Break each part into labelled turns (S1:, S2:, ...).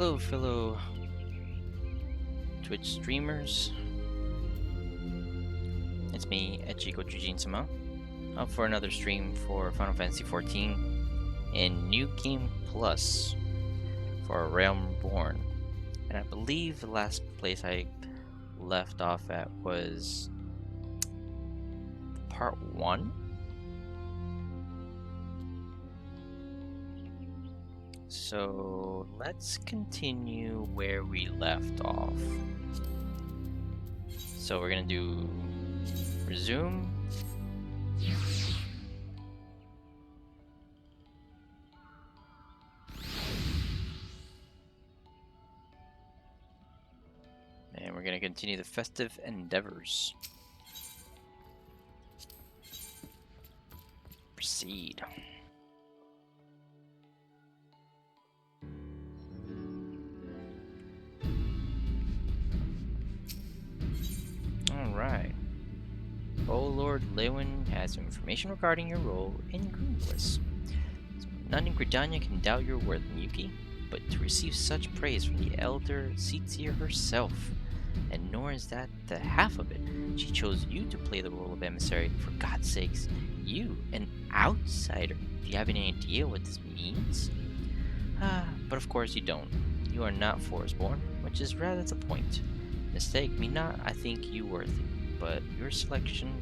S1: Hello, fellow Twitch streamers. It's me, Goshujin-sama, up for another stream for Final Fantasy XIV in New Game Plus for Realm Reborn. And I believe the last place I left off at was part 1. So let's continue where we left off. So we're gonna do resume. And we're gonna continue the festive endeavors. Proceed. Alright. Oh Lord Lewin has information regarding your role in Greenbliss. None in GRIDANIA can doubt your worth, Miyuki, but to receive such praise from the elder Seatsier herself, and nor is that the half of it. She chose you to play the role of emissary. For God's sakes, you, an outsider. Do you have any idea what this means? But of course you don't. You are not forest-born, which is rather the point. Mistake me not, I think you worthy, but your selection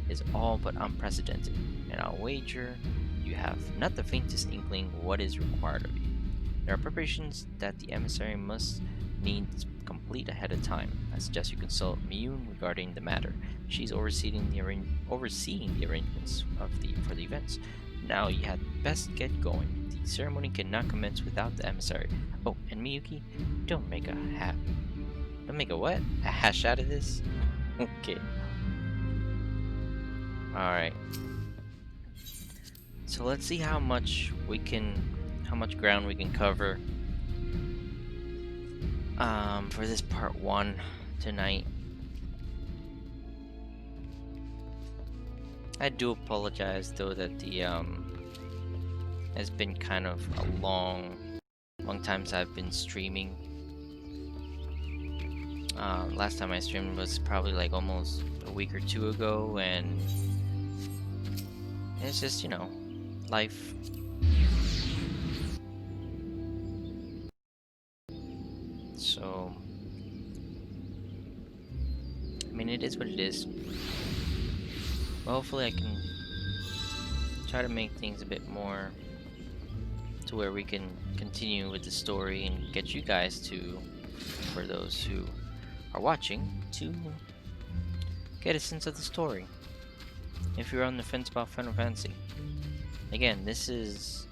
S1: is all but unprecedented, and I'll wager you have not the faintest inkling what is required of you. There are preparations that the emissary must needs complete ahead of time. I suggest you consult Miyun regarding the matter. She's overseeing the arrangements for the events. Now you had best get going. The ceremony cannot commence without the emissary. Oh, and Miyuki, don't make a what? A hash out of this? Okay. Alright. So let's see how much ground we can cover for this part 1 tonight. I do apologize though that the has been kind of a long time since I've been streaming. Last time I streamed was probably like almost a week or two ago, and it's just, you know, life. So, I mean, it is what it is. Well, hopefully I can try to make things a bit more to where we can continue with the story and get you guys to, for those who are watching, to get a sense of the story. If you're on the fence about Final Fantasy, again, this is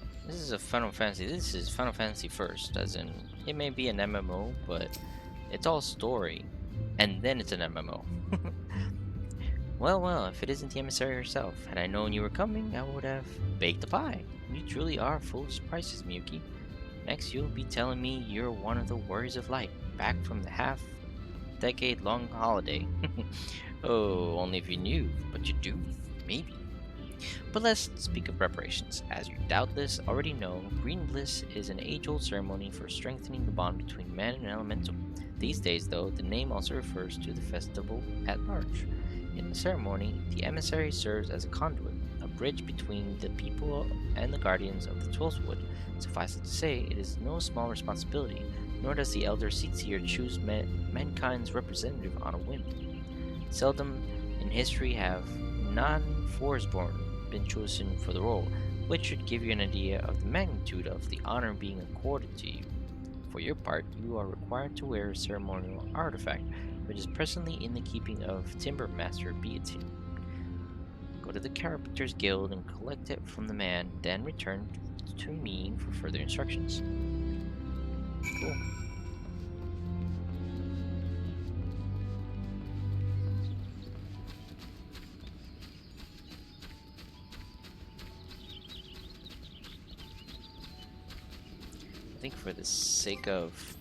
S1: a Final Fantasy. This is Final Fantasy first, as in it may be an MMO, but it's all story, and then it's an MMO. Well, if it isn't the emissary herself, had I known you were coming, I would have baked the pie. You truly are full of surprises, Miyuki. Next, you'll be telling me you're one of the Warriors of Light, back from the half-decade-long holiday. Oh, only if you knew, but you do, maybe. But let's speak of preparations. As you doubtless already know, Greenbliss is an age-old ceremony for strengthening the bond between man and elemental. These days, though, the name also refers to the festival at large. In the ceremony, the emissary serves as a conduit, a bridge between the people and the guardians of the Twelfth Wood. Suffice it to say, it is no small responsibility, nor does the elder Seatsier choose mankind's representative on a whim. Seldom in history have non-forestborn been chosen for the role, which should give you an idea of the magnitude of the honor being accorded to you. For your part, you are required to wear a ceremonial artifact, which is presently in the keeping of Timber Master Beatin. Go to the Carpenter's Guild and collect it from the man, then return to me for further instructions. Cool. I think for the sake of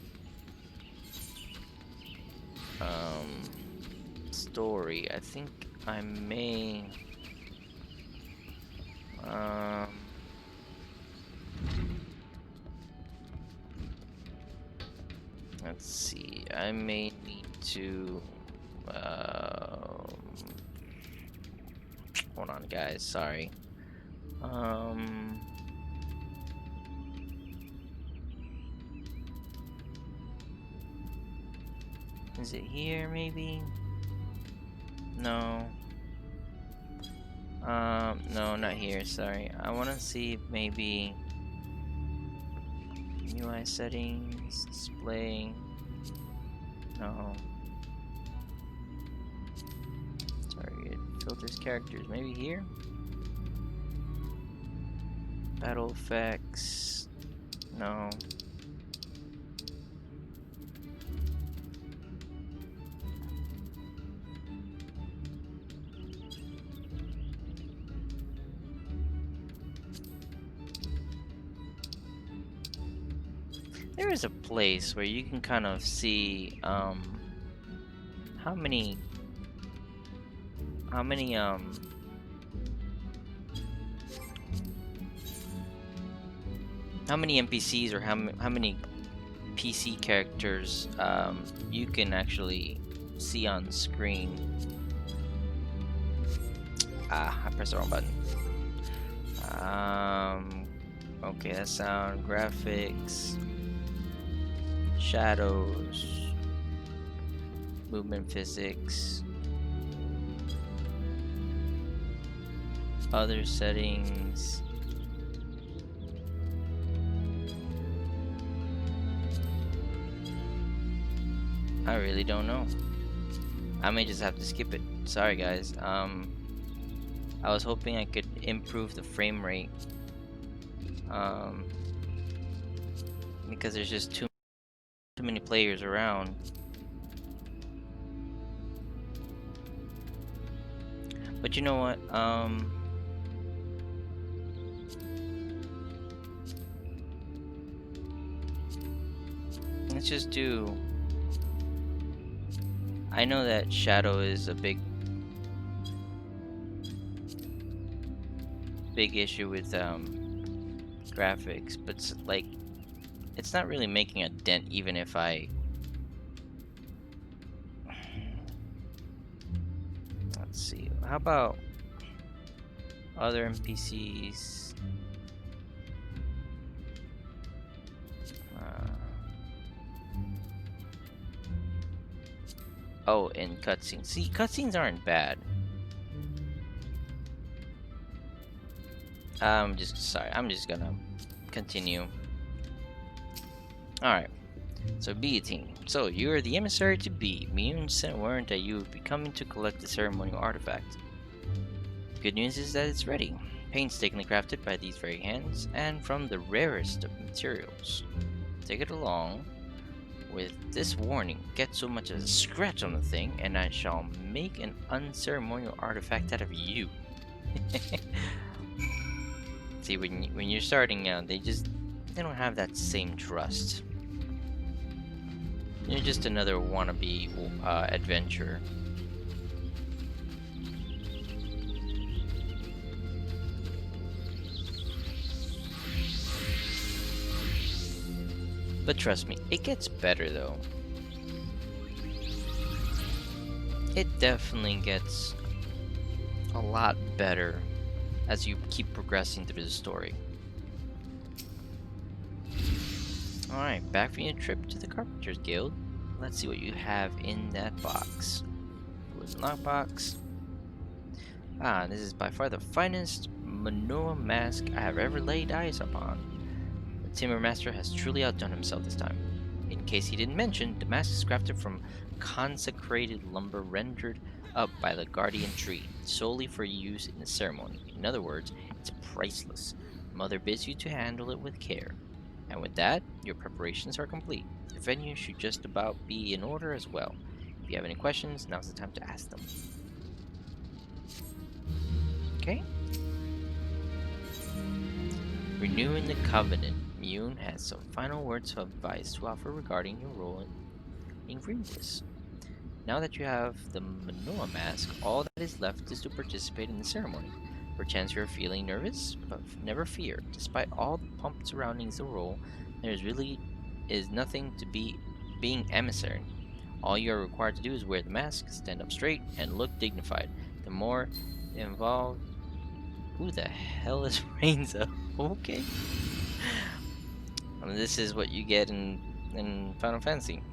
S1: story, I think I may Let's see. I may need to. Hold on, guys. Sorry. Is it here? Maybe. No. No, not here. Sorry. I want to see if maybe UI settings, display. No. Target filters characters. Maybe here. Battle effects. No. There is a place where you can kind of see how many NPCs or how many PC characters you can actually see on screen. I pressed the wrong button. Okay, that's sound, graphics, shadows, movement physics, other settings. I really don't know. I may just have to skip it. Sorry, guys. I was hoping I could improve the frame rate. Because there's just too many players around. But you know what? Let's just do. I know that shadow is a big issue with graphics, but it's not really making a dent even if I. Let's see. How about other NPCs? Oh, and cutscenes. See, cutscenes aren't bad. I'm just gonna continue. Alright. So B team. So you are the emissary to B. Mune sent word that you would be coming to collect the ceremonial artifact. Good news is that it's ready. Painstakingly crafted by these very hands and from the rarest of materials. Take it along. With this warning, get so much as a scratch on the thing, and I shall make an unceremonial artifact out of you. See, when you're starting out, they don't have that same trust. You're just another wannabe adventurer. But trust me, it gets better though. It definitely gets a lot better as you keep progressing through the story. Alright, back from your trip to the Carpenters Guild. Let's see what you have in that box. Wooden lockbox. This is by far the finest Manoa mask I have ever laid eyes upon. The Timber Master has truly outdone himself this time. In case he didn't mention, the mask is crafted from consecrated lumber rendered up by the guardian tree, solely for use in the ceremony. In other words, it's priceless. Mother bids you to handle it with care. And with that, your preparations are complete. The venue should just about be in order as well. If you have any questions, now's the time to ask them. Okay? Renewing the Covenant. Mune has some final words of advice to offer regarding your role in Greenless. Now that you have the Manoa mask, all that is left is to participate in the ceremony. Perchance you're feeling nervous, but never fear. Despite all the pomp surrounding the role, there really is nothing to be being emissary. All you are required to do is wear the mask, stand up straight, and look dignified. The more involved... Who the hell is Rainza? Okay. This is what you get in Final Fantasy.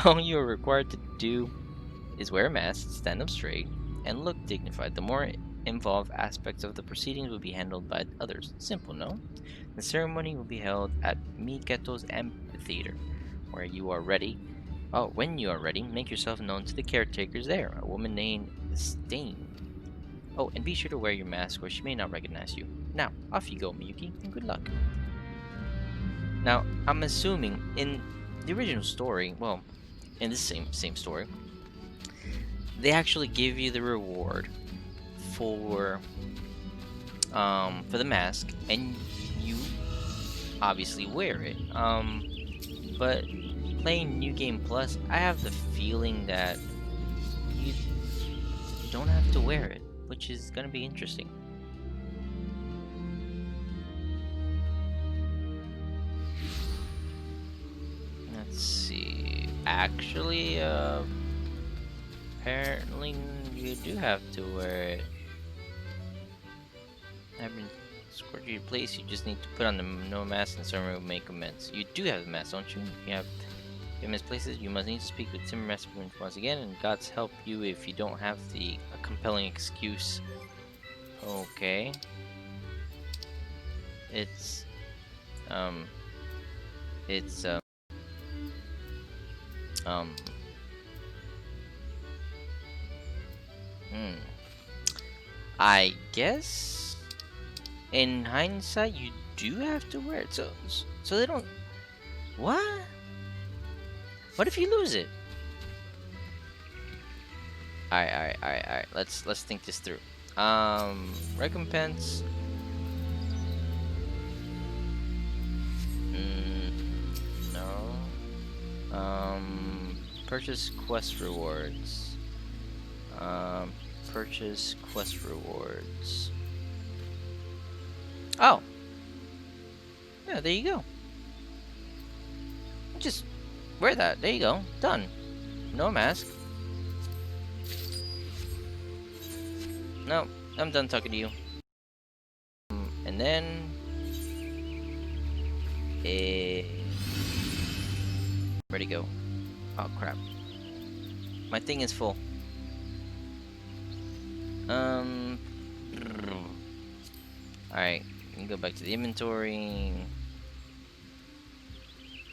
S1: All you are required to do is wear a mask, stand up straight, and look dignified. The more involved aspects of the proceedings will be handled by others. Simple, no? The ceremony will be held at Miketo's amphitheater, where you are ready. Oh, when you are ready, make yourself known to the caretakers there, a woman named Stain. Oh, and be sure to wear your mask or she may not recognize you. Now, off you go, Miyuki, and good luck. Now, I'm assuming in the original story, well, in this same story, they actually give you the reward for the mask, and you obviously wear it. But playing New Game Plus, I have the feeling that you don't have to wear it, which is gonna be interesting. Let's see. Actually, apparently you do have to wear it. I've been escorted to your place. You just need to put on the no mask and someone will make amends. You do have the mask, don't you? You have famous places. You must need to speak with Timber Master once again, and God's help you if you don't have a compelling excuse. Okay. It's um it's um hmm. I guess in hindsight you do have to wear it. So they don't... What? What if you lose it? Alright. Let's think this through. Recompense. No. Purchase quest rewards. Purchase quest rewards. Oh. Yeah, there you go. Just wear that. There you go. Done. No mask. No, I'm done talking to you. And then... where'd it go? Oh, crap. My thing is full. Alright, you can go back to the inventory.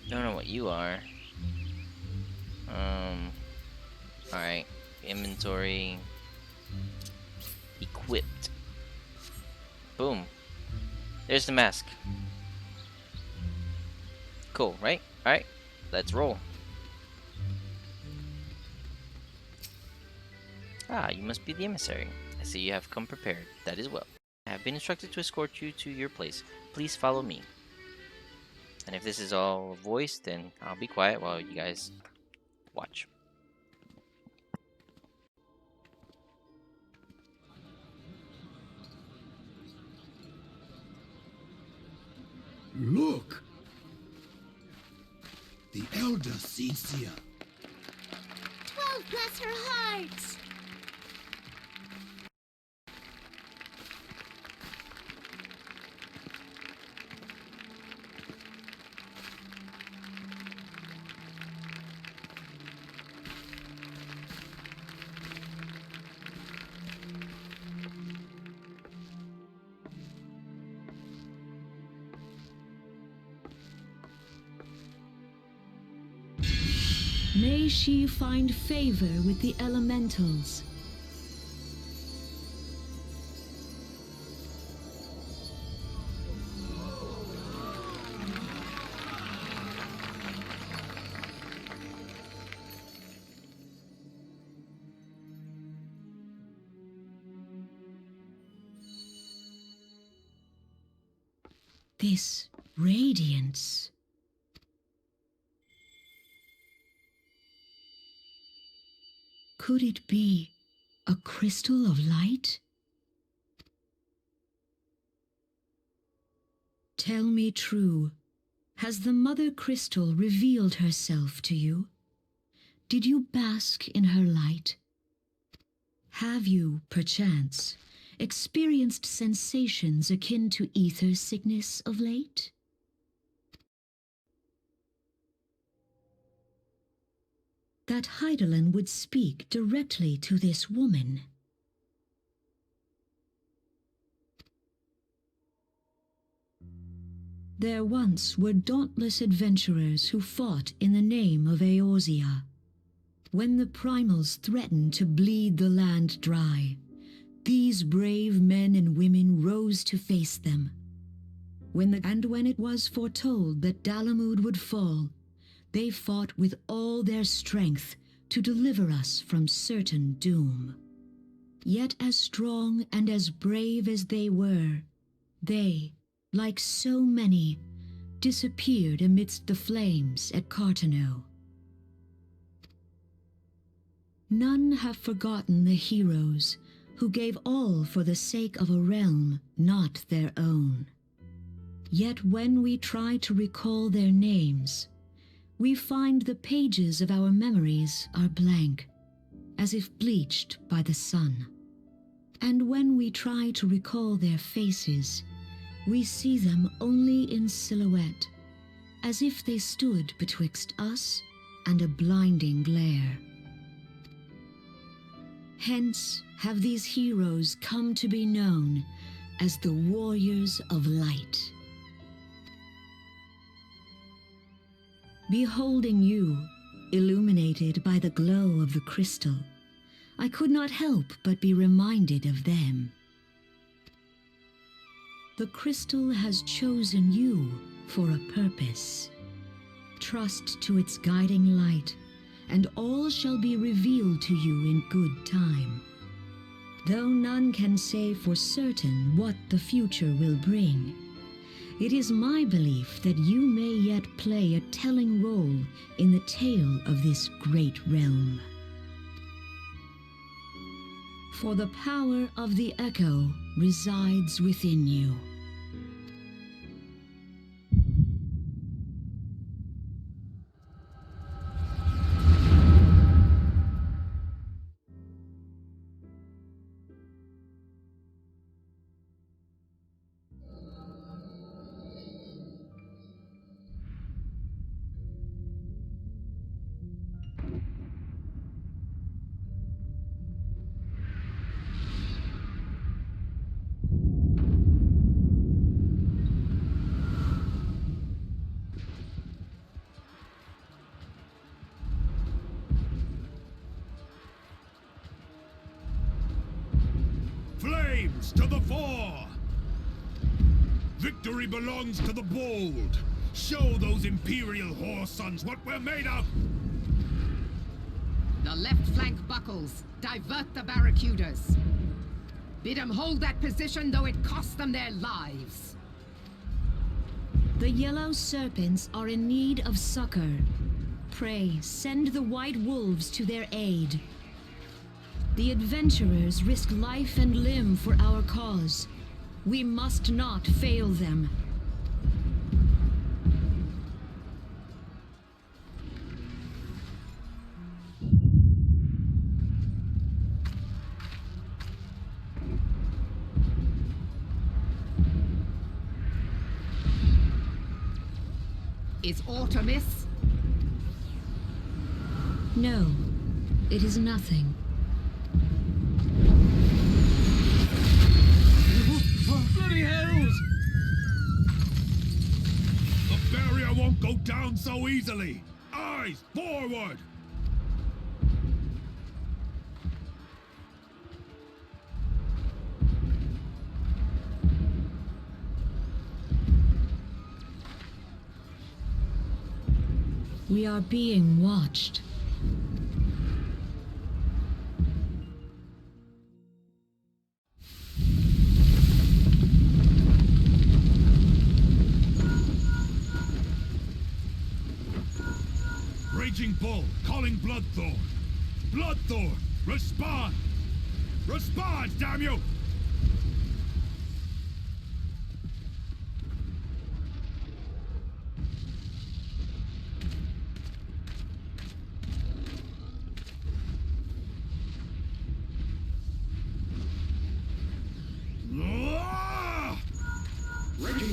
S1: Don't know what you are. Alright, inventory. Equipped. Boom. There's the mask. Cool, right? Alright, let's roll. Ah, you must be the emissary. I see you have come prepared. That is well. I have been instructed to escort you to your place. Please follow me. And if this is all voice, then I'll be quiet while you guys watch.
S2: Look! The elder Cecia.
S3: 12 bless her heart!
S4: May she find favor with the elementals. This radiance. Could it be a crystal of light? Tell me true. Has the Mother Crystal revealed herself to you? Did you bask in her light? Have you, perchance, experienced sensations akin to ether sickness of late? That Heidelin would speak directly to this woman. There once were dauntless adventurers who fought in the name of Eorzea. When the primals threatened to bleed the land dry, these brave men and women rose to face them. When it was foretold that Dalamud would fall, they fought with all their strength to deliver us from certain doom. Yet as strong and as brave as they were, they, like so many, disappeared amidst the flames at Cartano. None have forgotten the heroes who gave all for the sake of a realm not their own. Yet when we try to recall their names, we find the pages of our memories are blank, as if bleached by the sun. And when we try to recall their faces, we see them only in silhouette, as if they stood betwixt us and a blinding glare. Hence have these heroes come to be known as the Warriors of Light. Beholding you, illuminated by the glow of the crystal, I could not help but be reminded of them. The crystal has chosen you for a purpose. Trust to its guiding light, and all shall be revealed to you in good time. Though none can say for certain what the future will bring, it is my belief that you may yet play a telling role in the tale of this great realm. For the power of the echo resides within you.
S2: Flames to the fore! Victory belongs to the bold. Show those Imperial whore sons what we're made of!
S5: The left flank buckles. Divert the barracudas. Bid them hold that position, though it cost them their lives.
S4: The yellow serpents are in need of succor. Pray, send the white wolves to their aid. The adventurers risk life and limb for our cause. We must not fail them.
S5: Is aught amiss?
S4: No, it is nothing.
S2: Bloody hells! The barrier won't go down so easily! Eyes forward!
S4: We are being watched.
S2: Raging Bull, calling Bloodthorn. Bloodthorn, respond! Respond, damn you!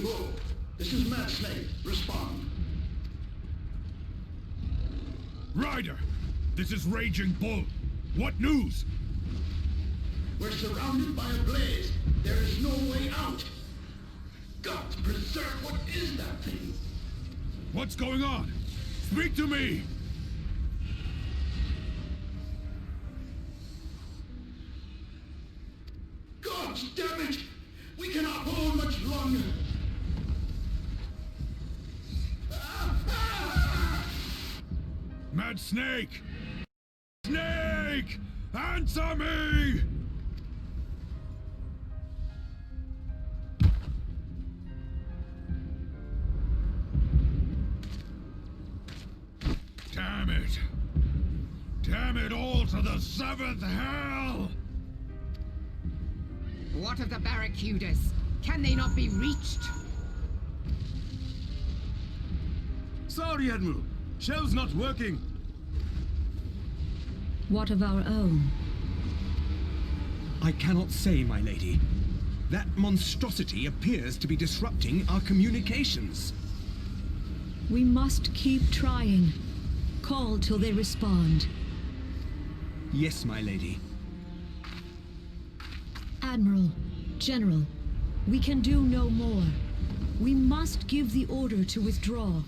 S6: Bull. This is Mad Snake. Respond.
S2: Ryder, this is Raging Bull. What news?
S6: We're surrounded by a blaze. There is no way out. God preserve, what is that thing?
S2: What's going on? Speak to me!
S6: God damn it! We cannot hold much longer.
S2: Mad Snake! Snake! Answer me! Damn it! Damn it all to the seventh hell!
S5: What of the barracudas? Can they not be reached?
S7: Sorry, Admiral. Shell's not working.
S4: What of our own?
S7: I cannot say, my lady. That monstrosity appears to be disrupting our communications.
S4: We must keep trying. Call till they respond.
S7: Yes, my lady.
S4: Admiral, General, we can do no more. We must give the order to withdraw.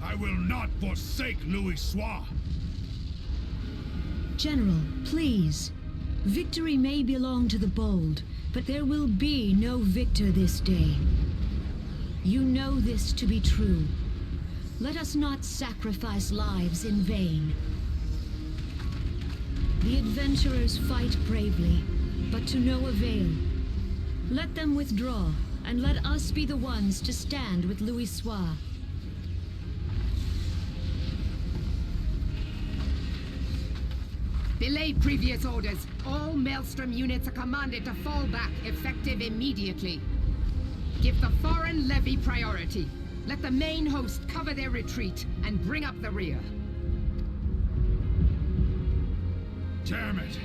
S2: I will not forsake Louis Soir.
S4: General, please. Victory may belong to the bold, but there will be no victor this day. You know this to be true. Let us not sacrifice lives in vain. The adventurers fight bravely, but to no avail. Let them withdraw, and let us be the ones to stand with Louis Soir.
S5: Belay previous orders. All Maelstrom units are commanded to fall back, effective immediately. Give the foreign levy priority. Let the main host cover their retreat and bring up the rear.
S2: Damn it!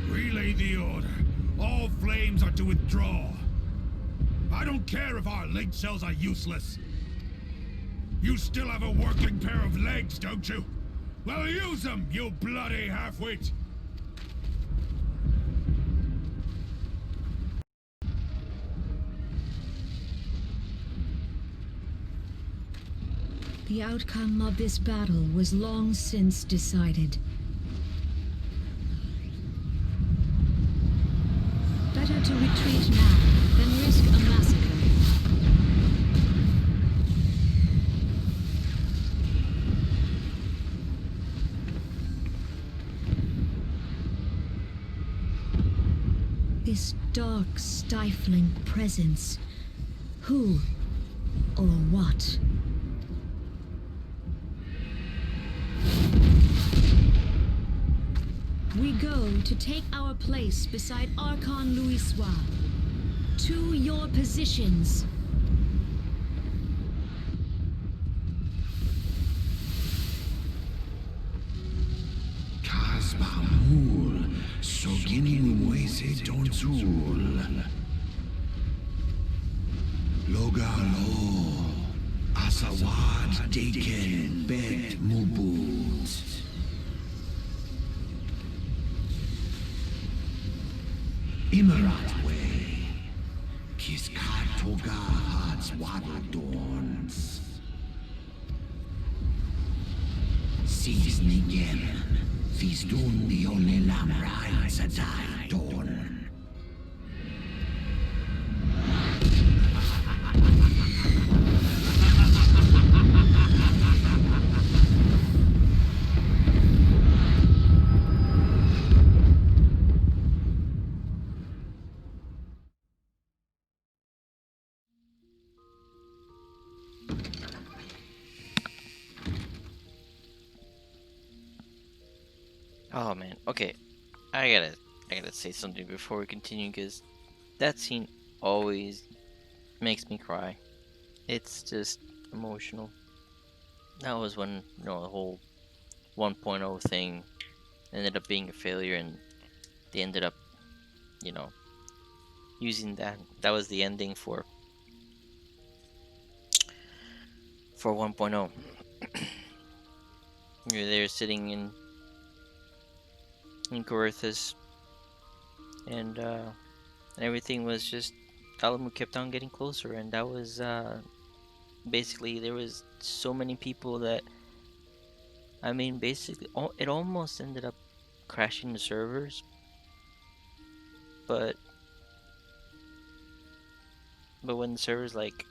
S2: Relay the order. All flames are to withdraw. I don't care if our link cells are useless. You still have a working pair of legs, don't you? Well, use them, you bloody half-wit!
S4: The outcome of this battle was long since decided. Better to retreat now than risk a massacre. This dark, stifling presence. Who or what? We go to take our place beside Archon Louis Soir. To your positions.
S6: Kasbamul, Soginin Wese Donzul. Logalo, Asawad Deken Bet Mubut. Imarat way, Kiskatoga Hards Waddledorns. Seasoning Fisdun the only Lamra Sadai Dawn.
S1: Oh man, okay. I gotta say something before we continue, because that scene always makes me cry. It's just emotional. That was when, the whole 1.0 thing ended up being a failure, and they ended up, using that. That was the ending for 1.0. You're there sitting in Corythus, and everything was just Alamu kept on getting closer, and that was basically there was so many people that basically it almost ended up crashing the servers, but when the servers like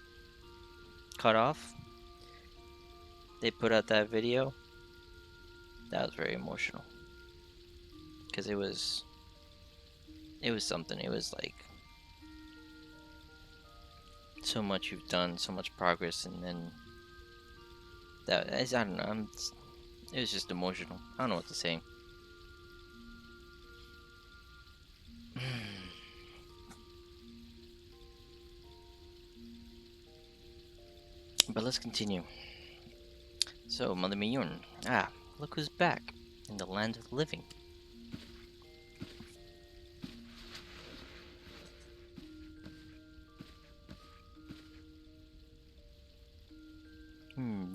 S1: cut off, they put out that video. That was very emotional because it was something. It was like so much you've done, so much progress, and then I don't know. It was just emotional. I don't know what to say. But let's continue. So, Mother Miyun. Look who's back in the land of the living.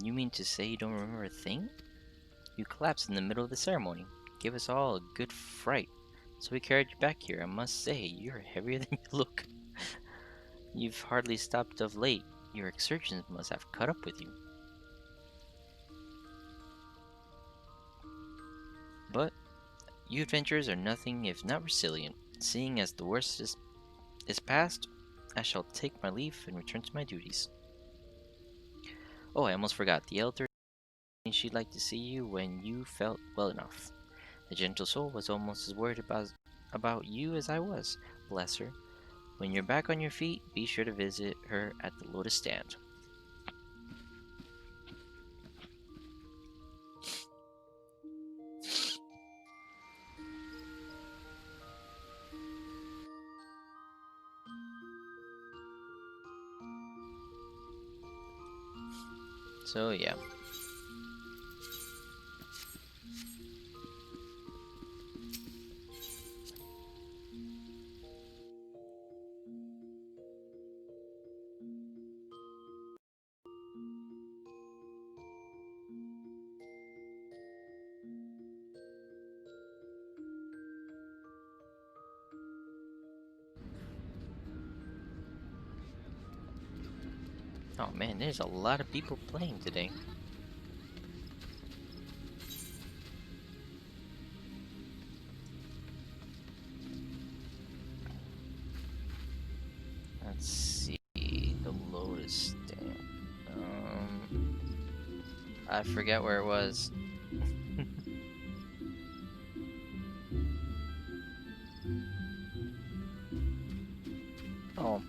S1: You mean to say you don't remember a thing? You collapsed in the middle of the ceremony. Gave us all a good fright. So we carried you back here. I must say, you're heavier than you look. You've hardly stopped of late. Your exertions must have caught up with you. But you adventurers are nothing if not resilient. Seeing as the worst is past, I shall take my leave and return to my duties. Oh, I almost forgot. The elder, she'd like to see you when you felt well enough. The gentle soul was almost as worried about you as I was. Bless her. When you're back on your feet, be sure to visit her at the Lotus Stand. So yeah. Oh man, there's a lot of people playing today. Let's see, the Lotus Stand. I forget where it was. Oh.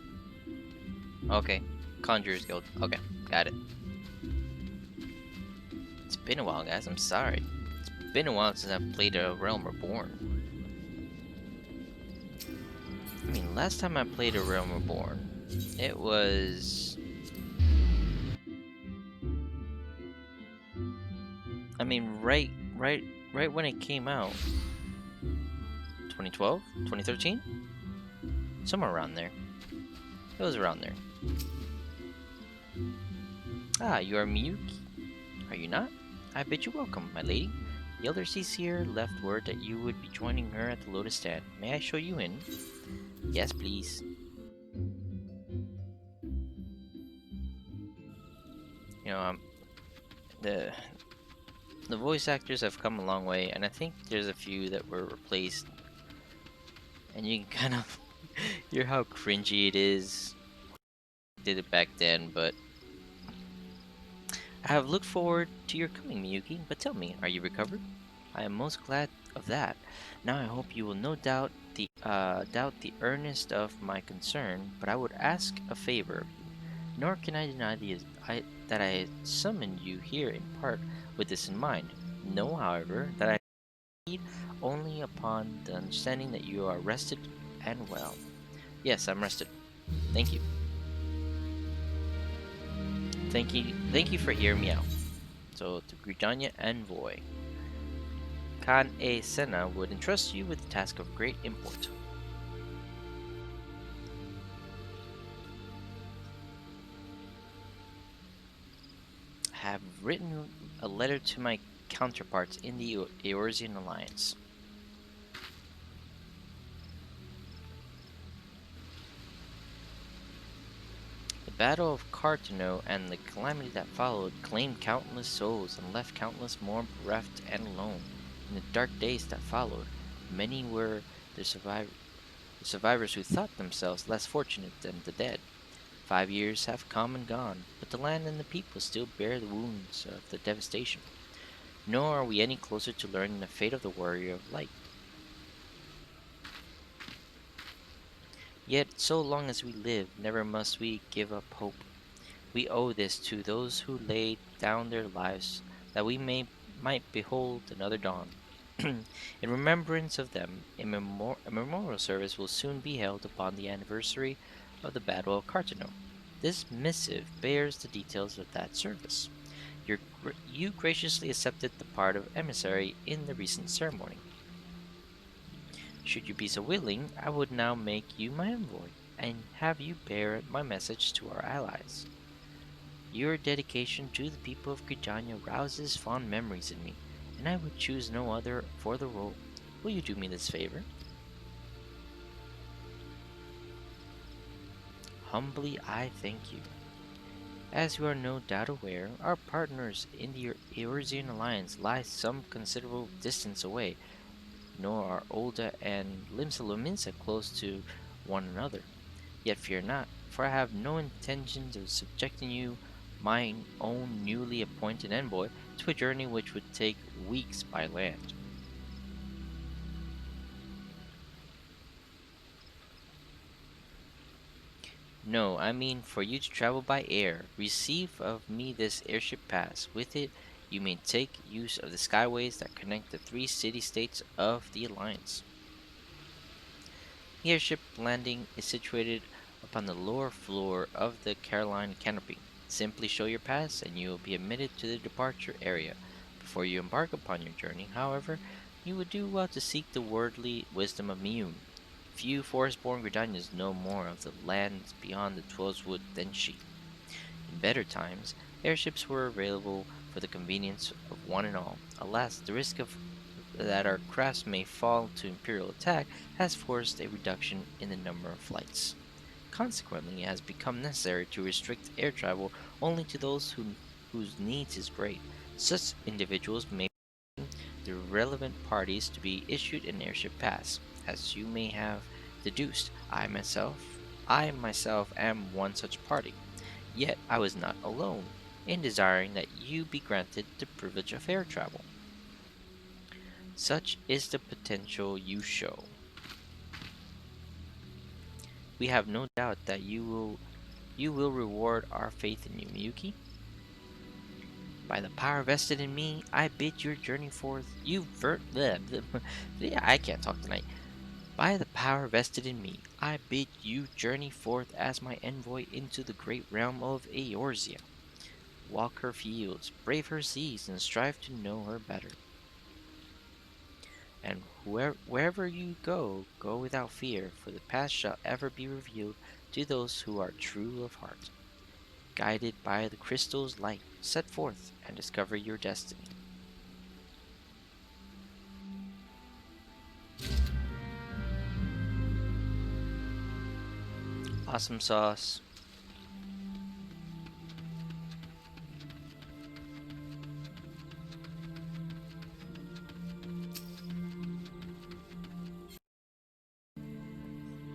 S1: Okay. Conjurer's Guild. Okay, got it. It's been a while, guys. I'm sorry. It's been a while since I've played a Realm Reborn. Last time I played a Realm Reborn, it was... right when it came out. 2012? 2013? Somewhere around there. It was around there. You are Miyuki, are you not? I bid you welcome, my lady. The Elder Seer left word that you would be joining her at the Lotus Stand. May I show you in? Yes, please. The voice actors have come a long way, and I think there's a few that were replaced. And you can kind of hear how cringy it is. Did it back then, but I have looked forward to your coming, Miyuki. But tell me, are you recovered? I am most glad of that. Now I hope you will no doubt the earnest of my concern, but I would ask a favor of you. Nor can I deny that I summoned you here in part with this in mind. Know, however, that I need only upon the understanding that you are rested and well. Yes, I'm rested. Thank you. Thank you for hearing me out. So, to GRIDANIA Envoy, Khan A. Senna would entrust you with a task of great import. have written a letter to my counterparts in the Eorzean Alliance. The Battle of Cartano and the calamity that followed claimed countless souls and left countless more bereft and alone. In the dark days that followed, many were the survivors who thought themselves less fortunate than the dead. 5 years have come and gone, but the land and the people still bear the wounds of the devastation. Nor are we any closer to learning the fate of the Warrior of Light. Yet, so long as we live, never must we give up hope. We owe this to those who laid down their lives, that we might behold another dawn. In remembrance of them, a memorial service will soon be held upon the anniversary of the Battle of Cartano. This missive bears the details of that service. You graciously accepted the part of emissary in the recent ceremony. Should you be so willing, I would now make you my envoy, and have you bear my message to our allies. Your dedication to the people of GRIDANIA rouses fond memories in me, and I would choose no other for the role. Will you do me this favor? Humbly I thank you. As you are no doubt aware, our partners in the Eorzean Alliance lie some considerable distance away, nor are Olda and LIMSALOMINSA close to one another. Yet fear not, for I have no intentions of subjecting you, mine own newly appointed envoy, to a journey which would take weeks by land. No, I mean for you to travel by air. Receive of me this airship pass. With it, you may take use of the skyways that connect the 3 city-states of the Alliance. The airship landing is situated upon the lower floor of the Caroline canopy. Simply show your pass and you will be admitted to the departure area. Before you embark upon your journey, however, you would do well to seek the worldly wisdom of Miyun. Few forest-born Gridanians know more of the lands beyond the Twelvewood than she. In better times, airships were available for the convenience of one and all. Alas, the risk of that our crafts may fall to Imperial attack has forced a reduction in the number of flights. Consequently, it has become necessary to restrict air travel only to those whose needs is great. Such individuals may be the relevant parties to be issued an airship pass. As you may have deduced, I myself am one such party. Yet I was not alone in desiring that you be granted the privilege of air travel. Such is the potential you show. We have no doubt that you will reward our faith in you, Miyuki. By the power vested in me, I bid your journey forth. I can't talk tonight. By the power vested in me, I bid you journey forth as my envoy into the great realm of Eorzea. Walk her fields, brave her seas, and strive to know her better. And wherever you go, go without fear, for the past shall ever be revealed to those who are true of heart. Guided by the crystal's light, set forth and discover your destiny. Awesome sauce.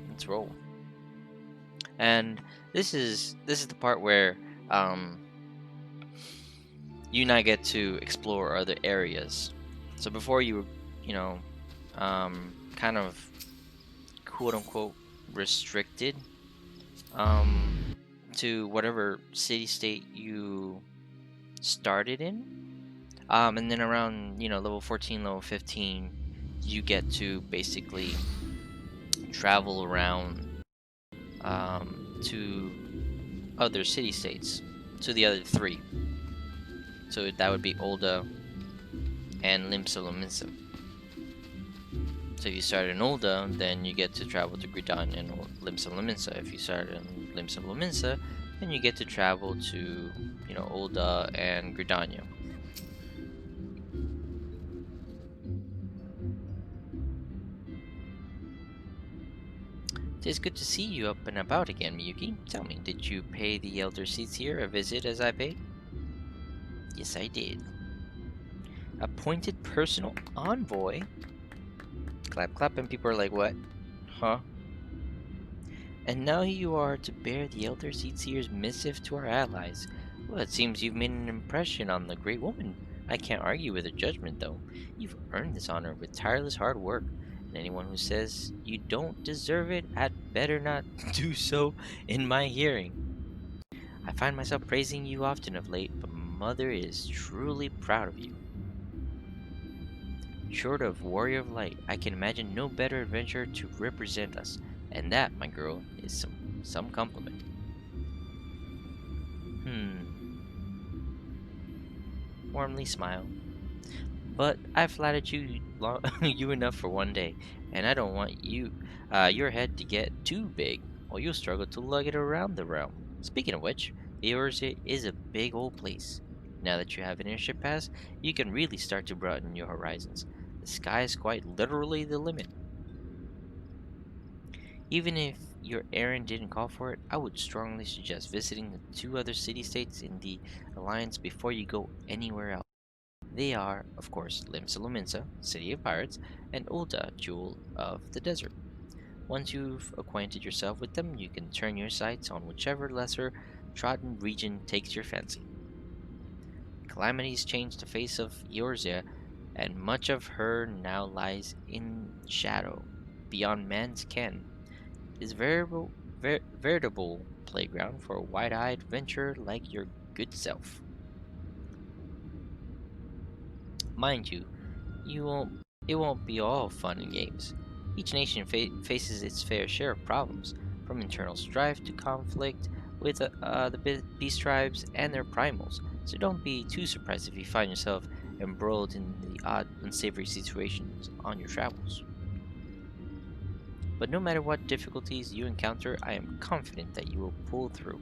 S1: Let's roll. And this is the part where you and I get to explore other areas. So before you were, kind of quote unquote restricted to whatever city state you started in. And then around level 14, level 15, you get to basically travel around to other city states, to the other 3. So that would be Olda and LIMSALOMINSA. So if you start in Olda, then you get to travel to GRIDANIA and LIMSALOMINSA. If you start in LIMSALOMINSA, and you get to travel to, Ulda and Gridania. It is good to see you up and about again, Miyuki. Tell me, did you pay the Elder Seats here a visit as I paid? Yes, I did. Appointed personal envoy? Clap, clap, and people are like, what? Huh? And now you are to bear the Elder Seatseer's missive to our allies. Well, it seems you've made an impression on the great woman. I can't argue with her judgment, though. You've earned this honor with tireless hard work, and anyone who says you don't deserve it had better not do so in my hearing. I find myself praising you often of late, but Mother is truly proud of you. Short of Warrior of Light, I can imagine no better adventurer to represent us, and that, my girl, is some compliment. Warmly smile. But I flattered you you enough for one day, and I don't want your head to get too big, or you'll struggle to lug it around the realm. Speaking of which, Eorzea is a big old place. Now that you have an airship pass, you can really start to broaden your horizons. The sky is quite literally the limit. Even if your errand didn't call for it, I would strongly suggest visiting the 2 other city-states in the Alliance before you go anywhere else. They are, of course, LIMSALOMINSA, City of Pirates, and Ulda, Jewel of the Desert. Once you've acquainted yourself with them, you can turn your sights on whichever lesser-trodden region takes your fancy. Calamities changed the face of Eorzea, and much of her now lies in shadow, beyond man's ken. It is a veritable playground for a wide-eyed adventurer like your good self. Mind you, it won't be all fun and games. Each nation faces its fair share of problems, from internal strife to conflict with the beast tribes and their primals, so don't be too surprised if you find yourself embroiled in the odd, unsavory situations on your travels. But no matter what difficulties you encounter, I am confident that you will pull through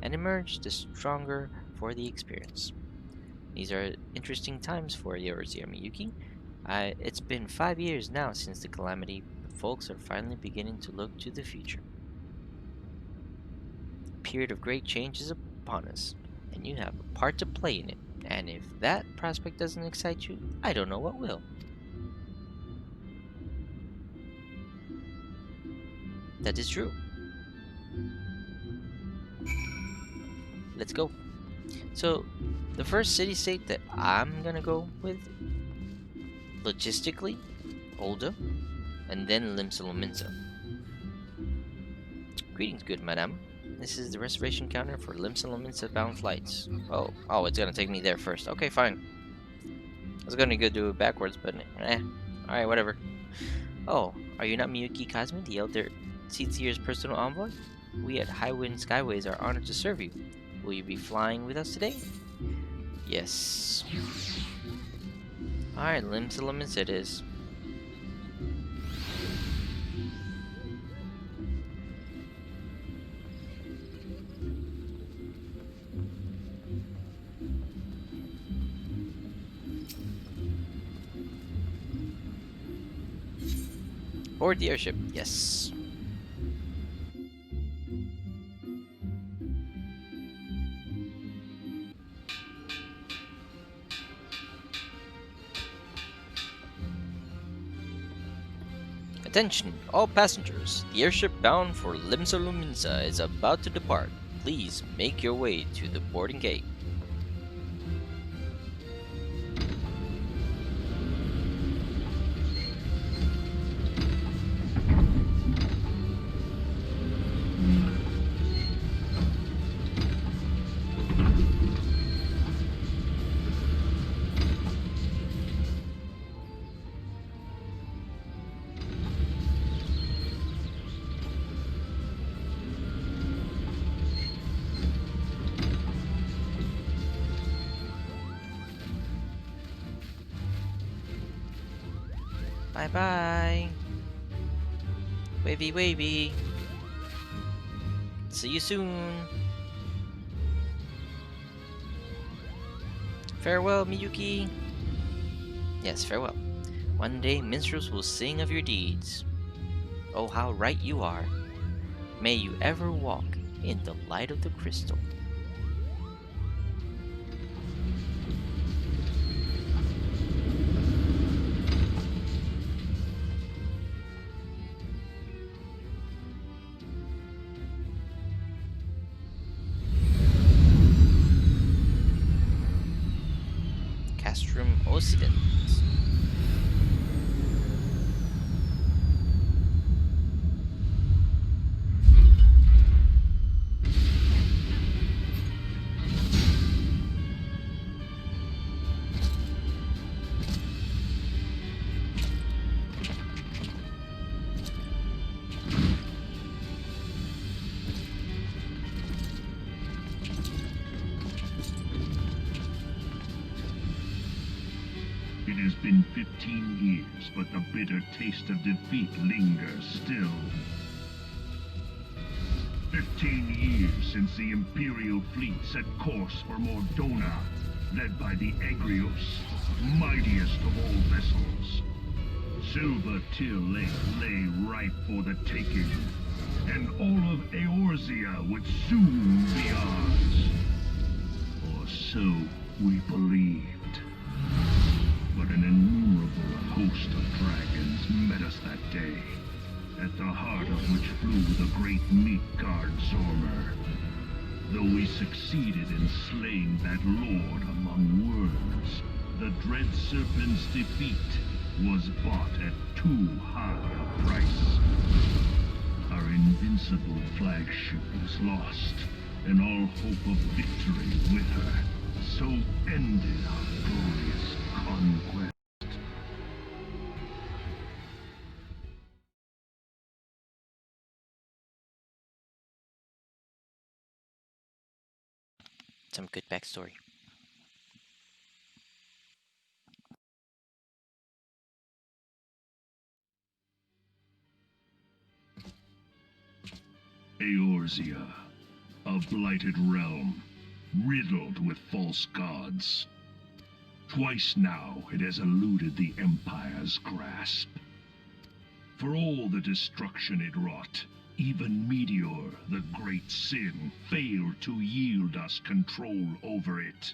S1: and emerge the stronger for the experience. These are interesting times for Eorzea, Miyuki. It's been 5 years now since the calamity, but folks are finally beginning to look to the future. A period of great change is upon us, and you have a part to play in it. And if that prospect doesn't excite you, I don't know what will. That is true. Let's go. So, the first city-state that I'm gonna go with, logistically, Ulda, and then LIMSALOMINSA. Greetings, good madam. This is the reservation counter for LIMSALOMINSA bound flights. Oh, it's gonna take me there first. Okay, fine. I was gonna go do it backwards, but alright, whatever. Oh, are you not Miyuki Kazumi, the Elder Seatseer's personal envoy? We at Highwind Skyways are honored to serve you. Will you be flying with us today? Yes. Alright, LIMSALOMINSA it is. Board the airship, yes. Attention, all passengers. The airship bound for LIMSALOMINSA is about to depart. Please make your way to the boarding gate. Bye-bye. Wavy, wavy. See you soon. Farewell, Miyuki. Yes, farewell. One day minstrels will sing of your deeds. Oh, how right you are. May you ever walk in the light of the crystal. Castrum Occident.
S6: It has been 15 years, but the bitter taste of defeat lingers still. 15 years since the Imperial fleet set course for Mordona, led by the Egrios, mightiest of all vessels. Silver Till Lake lay ripe for the taking, and all of Eorzea would soon be ours. Or so we believed. But an innumerable host of dragons met us that day, at the heart of which flew the great meat guard Zormer. Though we succeeded in slaying that lord among worms, the dread serpent's defeat was bought at too high a price. Our invincible flagship was lost, and all hope of victory with her. So ended our glorious conquest.
S1: Some good backstory.
S6: Eorzea, a blighted realm, riddled with false gods. Twice now it has eluded the Empire's grasp. For all the destruction it wrought, even Meteor, the great sin, failed to yield us control over it.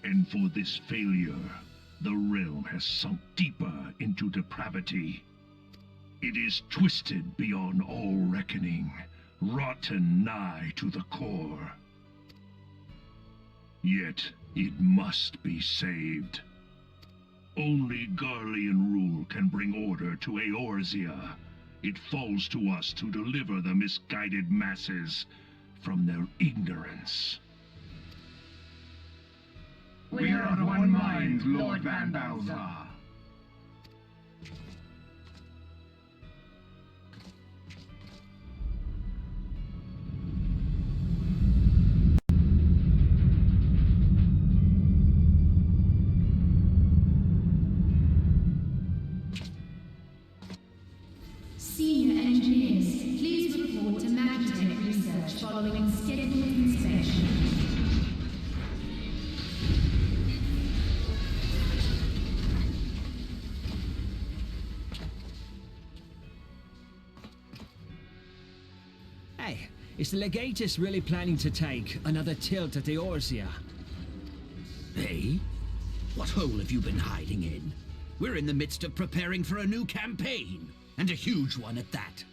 S6: And for this failure, the realm has sunk deeper into depravity. It is twisted beyond all reckoning, rotten nigh to the core. Yet it must be saved. Only Garlean rule can bring order to Eorzea. It falls to us to deliver the misguided masses from their ignorance.
S8: We are of one mind, Lord Van Balzar.
S3: Senior engineers, please report to Magitech Research following scheduled inspection.
S9: Hey, is the Legatus really planning to take another tilt at Eorzea?
S10: Hey? What hole have you been hiding in? We're in the midst of preparing for a new campaign, and a huge one at that.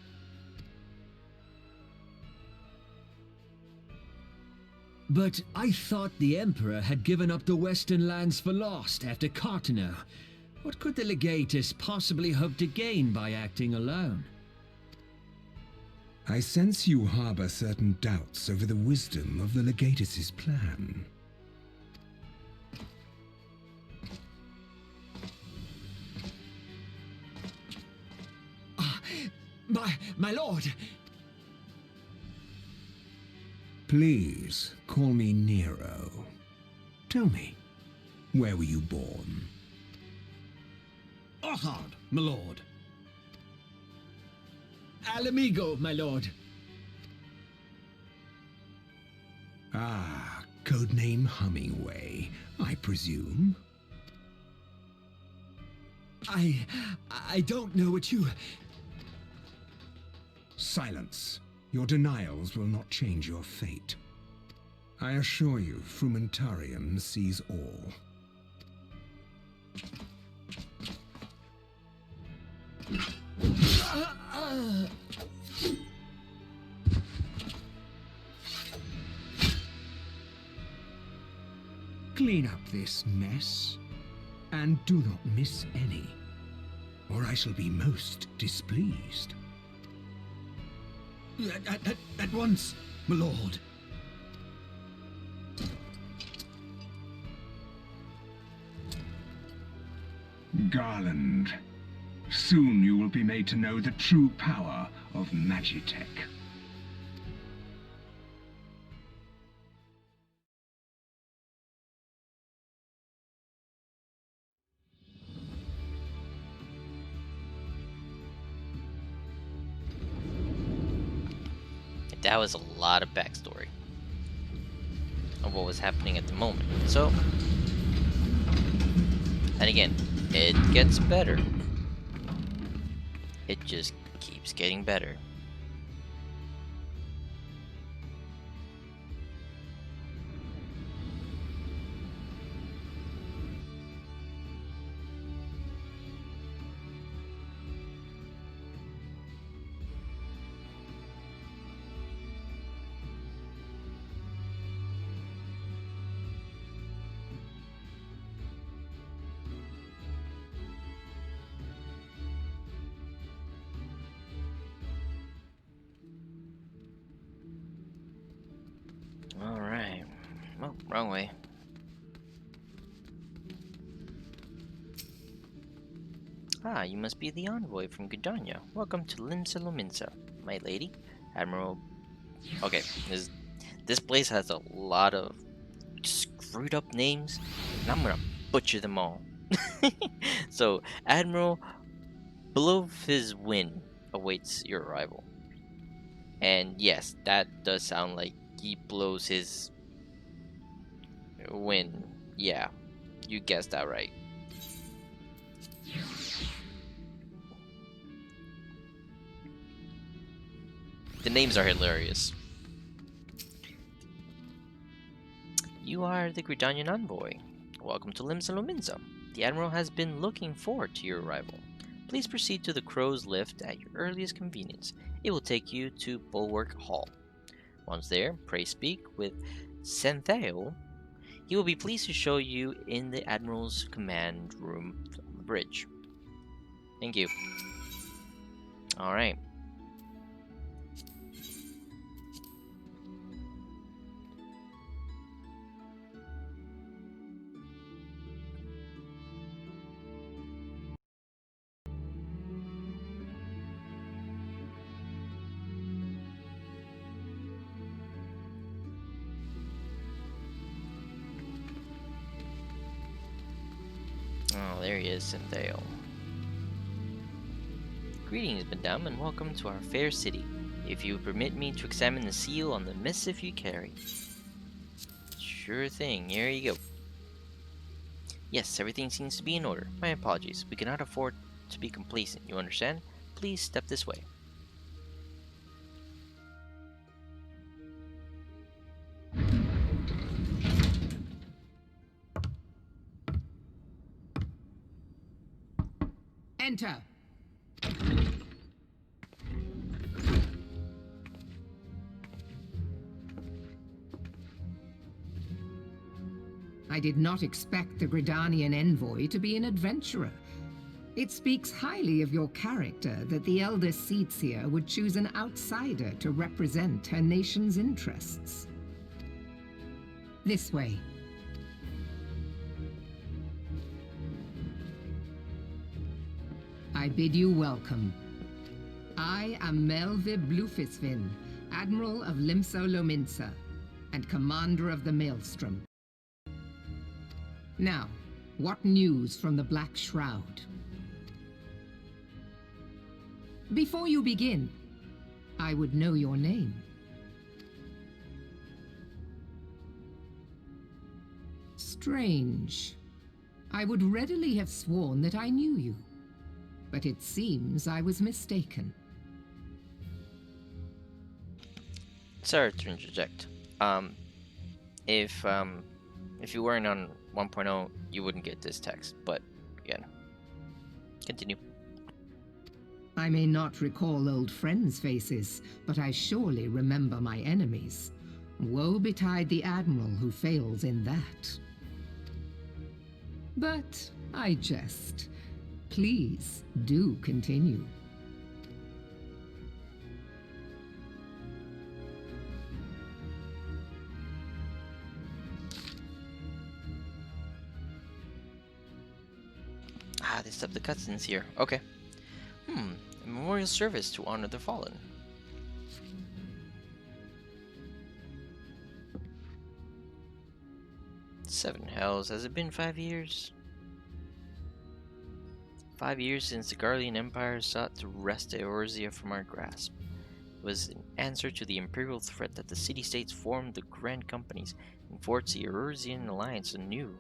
S9: But I thought the Emperor had given up the Western lands for lost after Cartano. What could the Legatus possibly hope to gain by acting alone?
S7: I sense you harbor certain doubts over the wisdom of the Legatus's plan.
S9: My lord!
S7: Please, call me Nero. Tell me, where were you born?
S10: Othard, my lord.
S9: Alamigo, my lord.
S7: Ah, Codename Hummingway, I presume?
S9: I don't know what you...
S7: Silence. Your denials will not change your fate. I assure you, Frumentarium sees all. Clean up this mess, and do not miss any, or I shall be most displeased.
S10: At once, my lord.
S8: Garland, soon you will be made to know the true power of Magitech.
S1: That was a lot of backstory of what was happening at the moment. So, and again, it gets better. It just keeps getting better. Alright. Oh, wrong way. Ah, you must be the envoy from GRIDANIA. Welcome to LIMSALOMINSA, my lady. Admiral... Okay, this place has a lot of screwed up names, and I'm gonna butcher them all. So, Admiral Blofizwin awaits your arrival. And yes, that does sound like he blows his wind. Yeah, you guessed that right. The names are hilarious. You are the GRIDANIan envoy. Welcome to LIMSALOMINSA. The Admiral has been looking forward to your arrival. Please proceed to the Crow's Lift at your earliest convenience. It will take you to Bulwark Hall. Once there, pray speak with Sentheo. He will be pleased to show you in the Admiral's command room on the bridge. Thank you. Alright. Oh, there he is, Sentheo. Greetings, madame, and welcome to our fair city. If you permit me to examine the seal on the missive you carry. Sure thing, here you go. Yes, everything seems to be in order. My apologies. We cannot afford to be complacent, you understand? Please step this way.
S5: Enter. I did not expect the Gridanian envoy to be an adventurer. It speaks highly of your character that the Elder Seedseer would choose an outsider to represent her nation's interests. This way. I bid you welcome. I am Melve Blufisvin, Admiral of LIMSALOMINSA, and Commander of the Maelstrom. Now, what news from the Black Shroud? Before you begin, I would know your name. Strange. I would readily have sworn that I knew you, but it seems I was mistaken.
S1: Sorry to interject. If you weren't on 1.0, you wouldn't get this text. But again, continue.
S5: I may not recall old friends' faces, but I surely remember my enemies. Woe betide the Admiral who fails in that. But I jest. Please do continue.
S1: Ah, they stepped the cutscenes here. Okay. A memorial service to honor the fallen. Seven hells. Has it been 5 years? 5 years since the Guardian Empire sought to wrest Eorzea from our grasp. It was an answer to the imperial threat that the city-states formed the Grand Companies and forged the Eorzean alliance anew.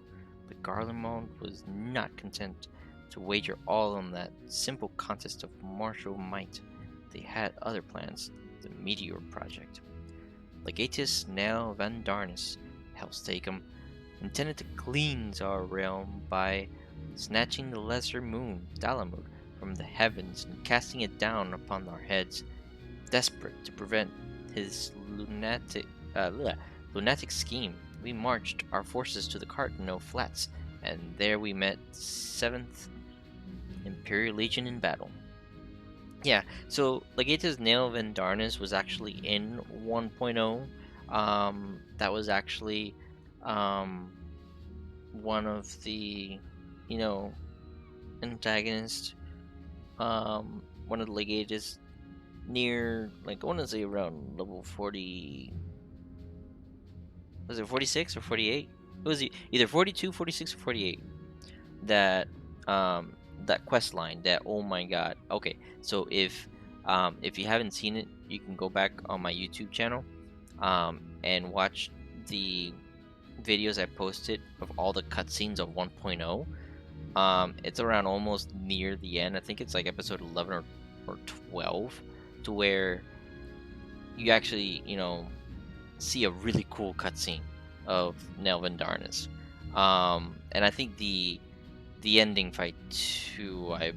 S1: But Garlemald was not content to wager all on that simple contest of martial might. They had other plans, the Meteor Project. Legatus Nel Van Darnus, Hellstakem, intended to cleanse our realm by snatching the lesser moon, Dalamud, from the heavens and casting it down upon our heads. Desperate to prevent his lunatic scheme, we marched our forces to the Cartano Flats, and there we met 7th Imperial Legion in battle. Yeah, so Legatus Nel Van Darnus was actually in 1.0. That was actually one of the, antagonists. One of the Legatus near, I want to say around level 40. Was it 46 or 48? It was either 42, 46, or 48. That quest line. That, oh my god. Okay, so if you haven't seen it, you can go back on my YouTube channel and watch the videos I posted of all the cutscenes of 1.0. It's around almost near the end. I think it's like episode 11 or 12, to where you actually, see a really cool cutscene of Nel Van Darnus. And I think the ending fight too, I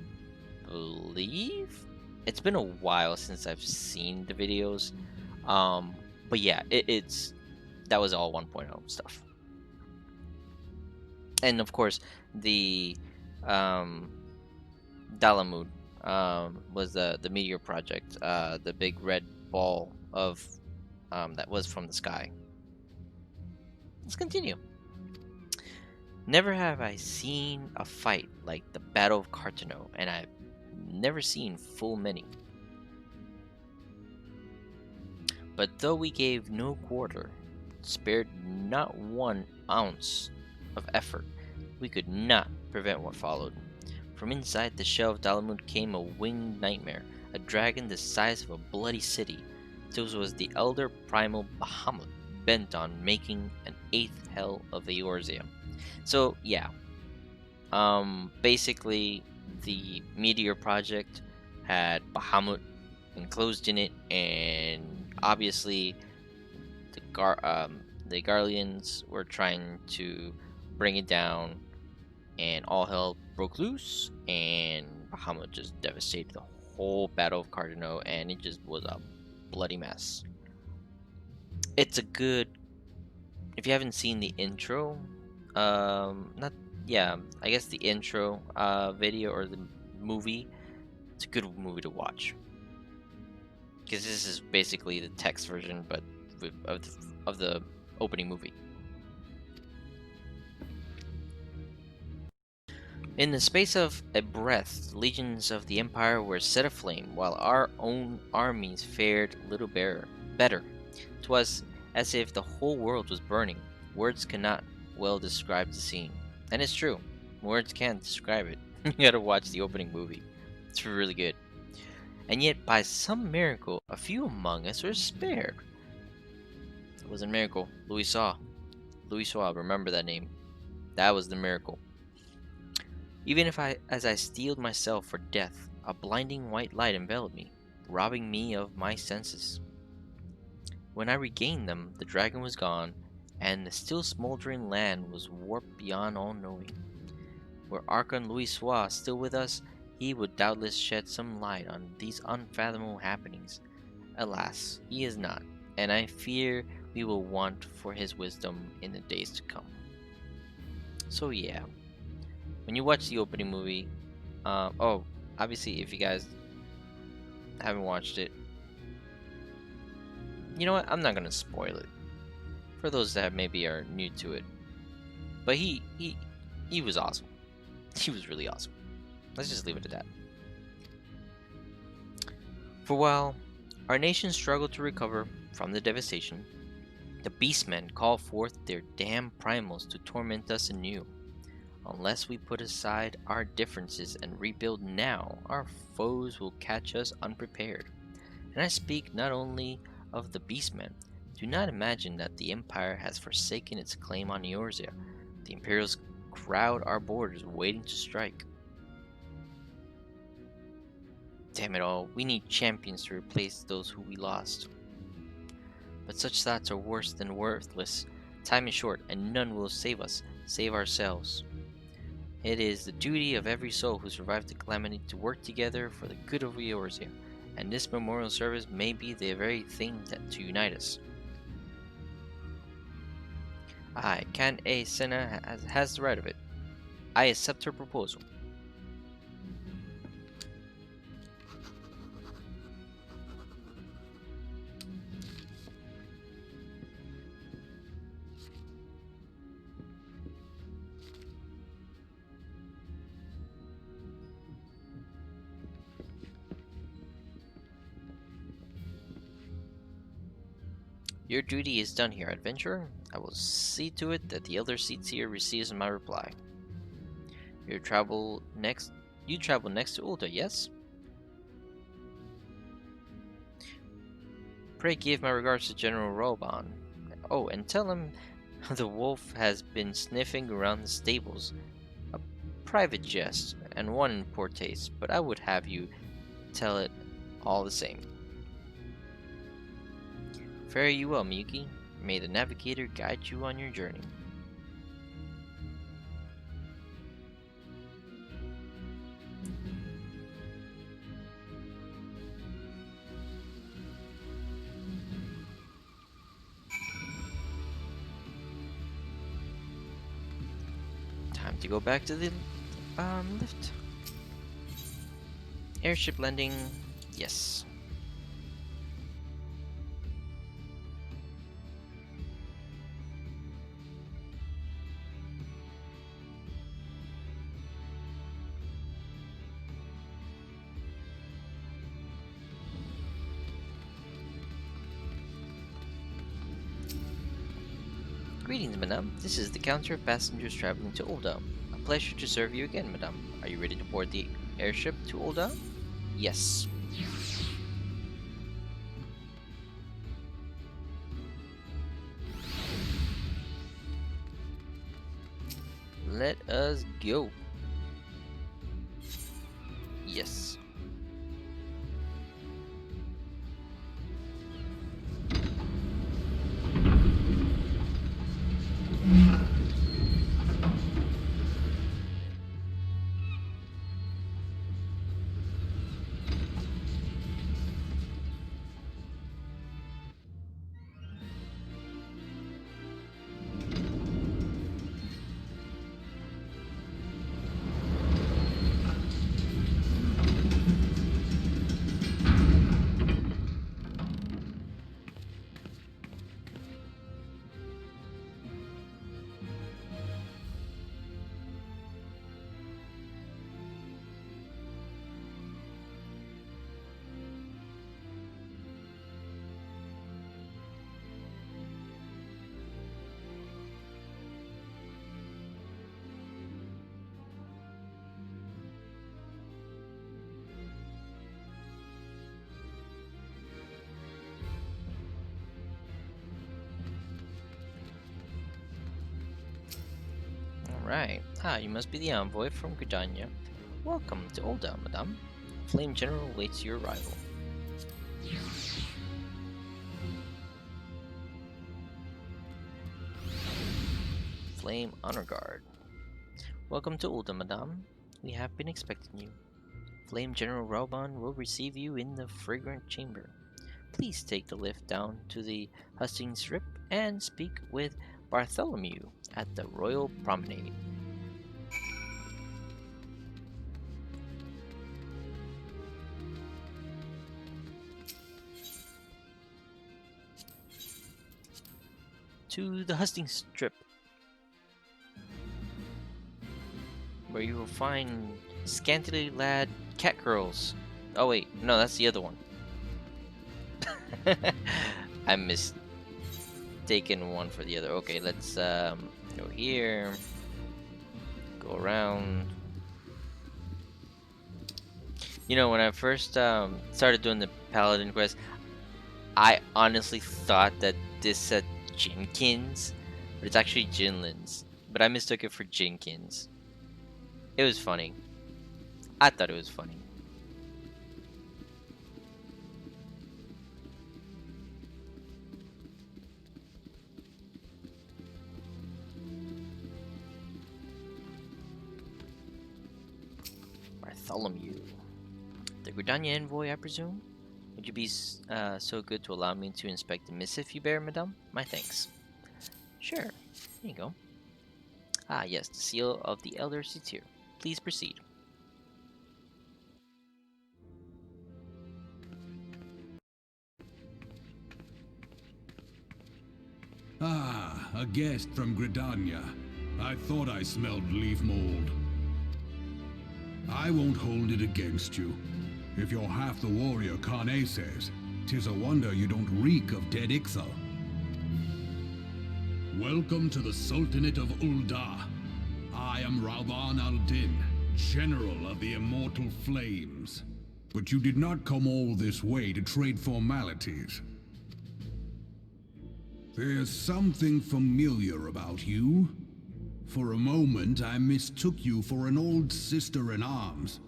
S1: believe. It's been a while since I've seen the videos. But yeah, that was all 1.0 stuff. And of course, the Dalamud was the Meteor Project, the big red ball of that was from the sky. Let's continue. Never have I seen a fight like the Battle of Cartano, and I've never seen full many. But though we gave no quarter, spared not 1 ounce of effort, we could not prevent what followed. From inside the shell of Dalamud came a winged nightmare, a dragon the size of a bloody city. This was the elder primal Bahamut, bent on making an 8th hell of Eorzea. So yeah, basically the Meteor Project had Bahamut enclosed in it, and obviously the Garleans were trying to bring it down, and all hell broke loose, and Bahamut just devastated the whole Battle of Cartano, and it just was a bloody mess. It's a good, if you haven't seen the intro, I guess the intro video or the movie, it's a good movie to watch, because this is basically the text version, but of the opening movie. In the space of a breath, legions of the Empire were set aflame, while our own armies fared little better. 'Twas as if the whole world was burning. Words cannot well describe the scene. And it's true, words can't describe it. You gotta watch the opening movie. It's really good. And yet, by some miracle, a few among us were spared. It was a miracle. Louis Saw, remember that name. That was the miracle. Even as I steeled myself for death, a blinding white light enveloped me, robbing me of my senses. When I regained them, the dragon was gone, and the still smoldering land was warped beyond all knowing. Were Archon Louis Sois still with us, he would doubtless shed some light on these unfathomable happenings. Alas, he is not, and I fear we will want for his wisdom in the days to come. So yeah, when you watch the opening movie, obviously if you guys haven't watched it, you know what, I'm not gonna spoil it for those that maybe are new to it. But he was awesome. He was really awesome. Let's just leave it at that. For while our nation struggled to recover from the devastation, the beastmen call forth their damn primals to torment us anew. Unless we put aside our differences and rebuild now, our foes will catch us unprepared. And I speak not only of the beastmen. Do not imagine that the Empire has forsaken its claim on Eorzea. The Imperials crowd our borders waiting to strike. Damn it all, we need champions to replace those who we lost. But such thoughts are worse than worthless. Time is short, and none will save us, save ourselves. It is the duty of every soul who survived the calamity to work together for the good of Eorzea, and this memorial service may be the very thing to unite us. Aye, Can A. Senna has the right of it. I accept her proposal. Your duty is done here, adventurer. I will see to it that the Elder Seatseer receives my reply. You travel next to Ulta, yes? Pray give my regards to General Roban. Oh, and tell him the wolf has been sniffing around the stables. A private jest, and one in poor taste, but I would have you tell it all the same. Fare you well, Miyuki. May the navigator guide you on your journey. Time to go back to the lift. Airship landing, yes. Greetings, madame. This is the counter of passengers traveling to Ulda. A pleasure to serve you again, madame. Are you ready to board the airship to Ulda? Yes. Let us go. Yes. right. You must be the envoy from GRIDANIA. Welcome to Ul'dah, madame. Flame General awaits your arrival. Flame Honor Guard. Welcome to Ul'dah, madame. We have been expecting you. Flame General Rauban will receive you in the fragrant chamber. Please take the lift down to the hustings strip and speak with Bartholomew at the Royal Promenade. To the hustings strip, where you will find scantily clad cat girls. Oh wait, no, that's the other one. I mistaken one for the other. Okay, let's go here, go around. You know, when I first started doing the Paladin quest, I honestly thought that this said Jenkins, but it's actually Jinlin's. But I mistook it for Jenkins. It was funny. I thought it was funny. Bartholomew. The GRIDANIA envoy, I presume? Would you be so good to allow me to inspect the missive you bear, madame? My thanks. Sure. Here you go. Ah, yes, the seal of the Elder Sitir. Please proceed.
S2: Ah, a guest from Gridania. I thought I smelled leaf mold. I won't hold it against you. If you're half the warrior Kane says, 'tis a wonder you don't reek of dead Ixal. Welcome to the Sultanate of Ul'dah. I am Rauban al-Din, General of the Immortal Flames. But you did not come all this way to trade formalities. There's something familiar about you. For a moment, I mistook you for an old sister-in-arms.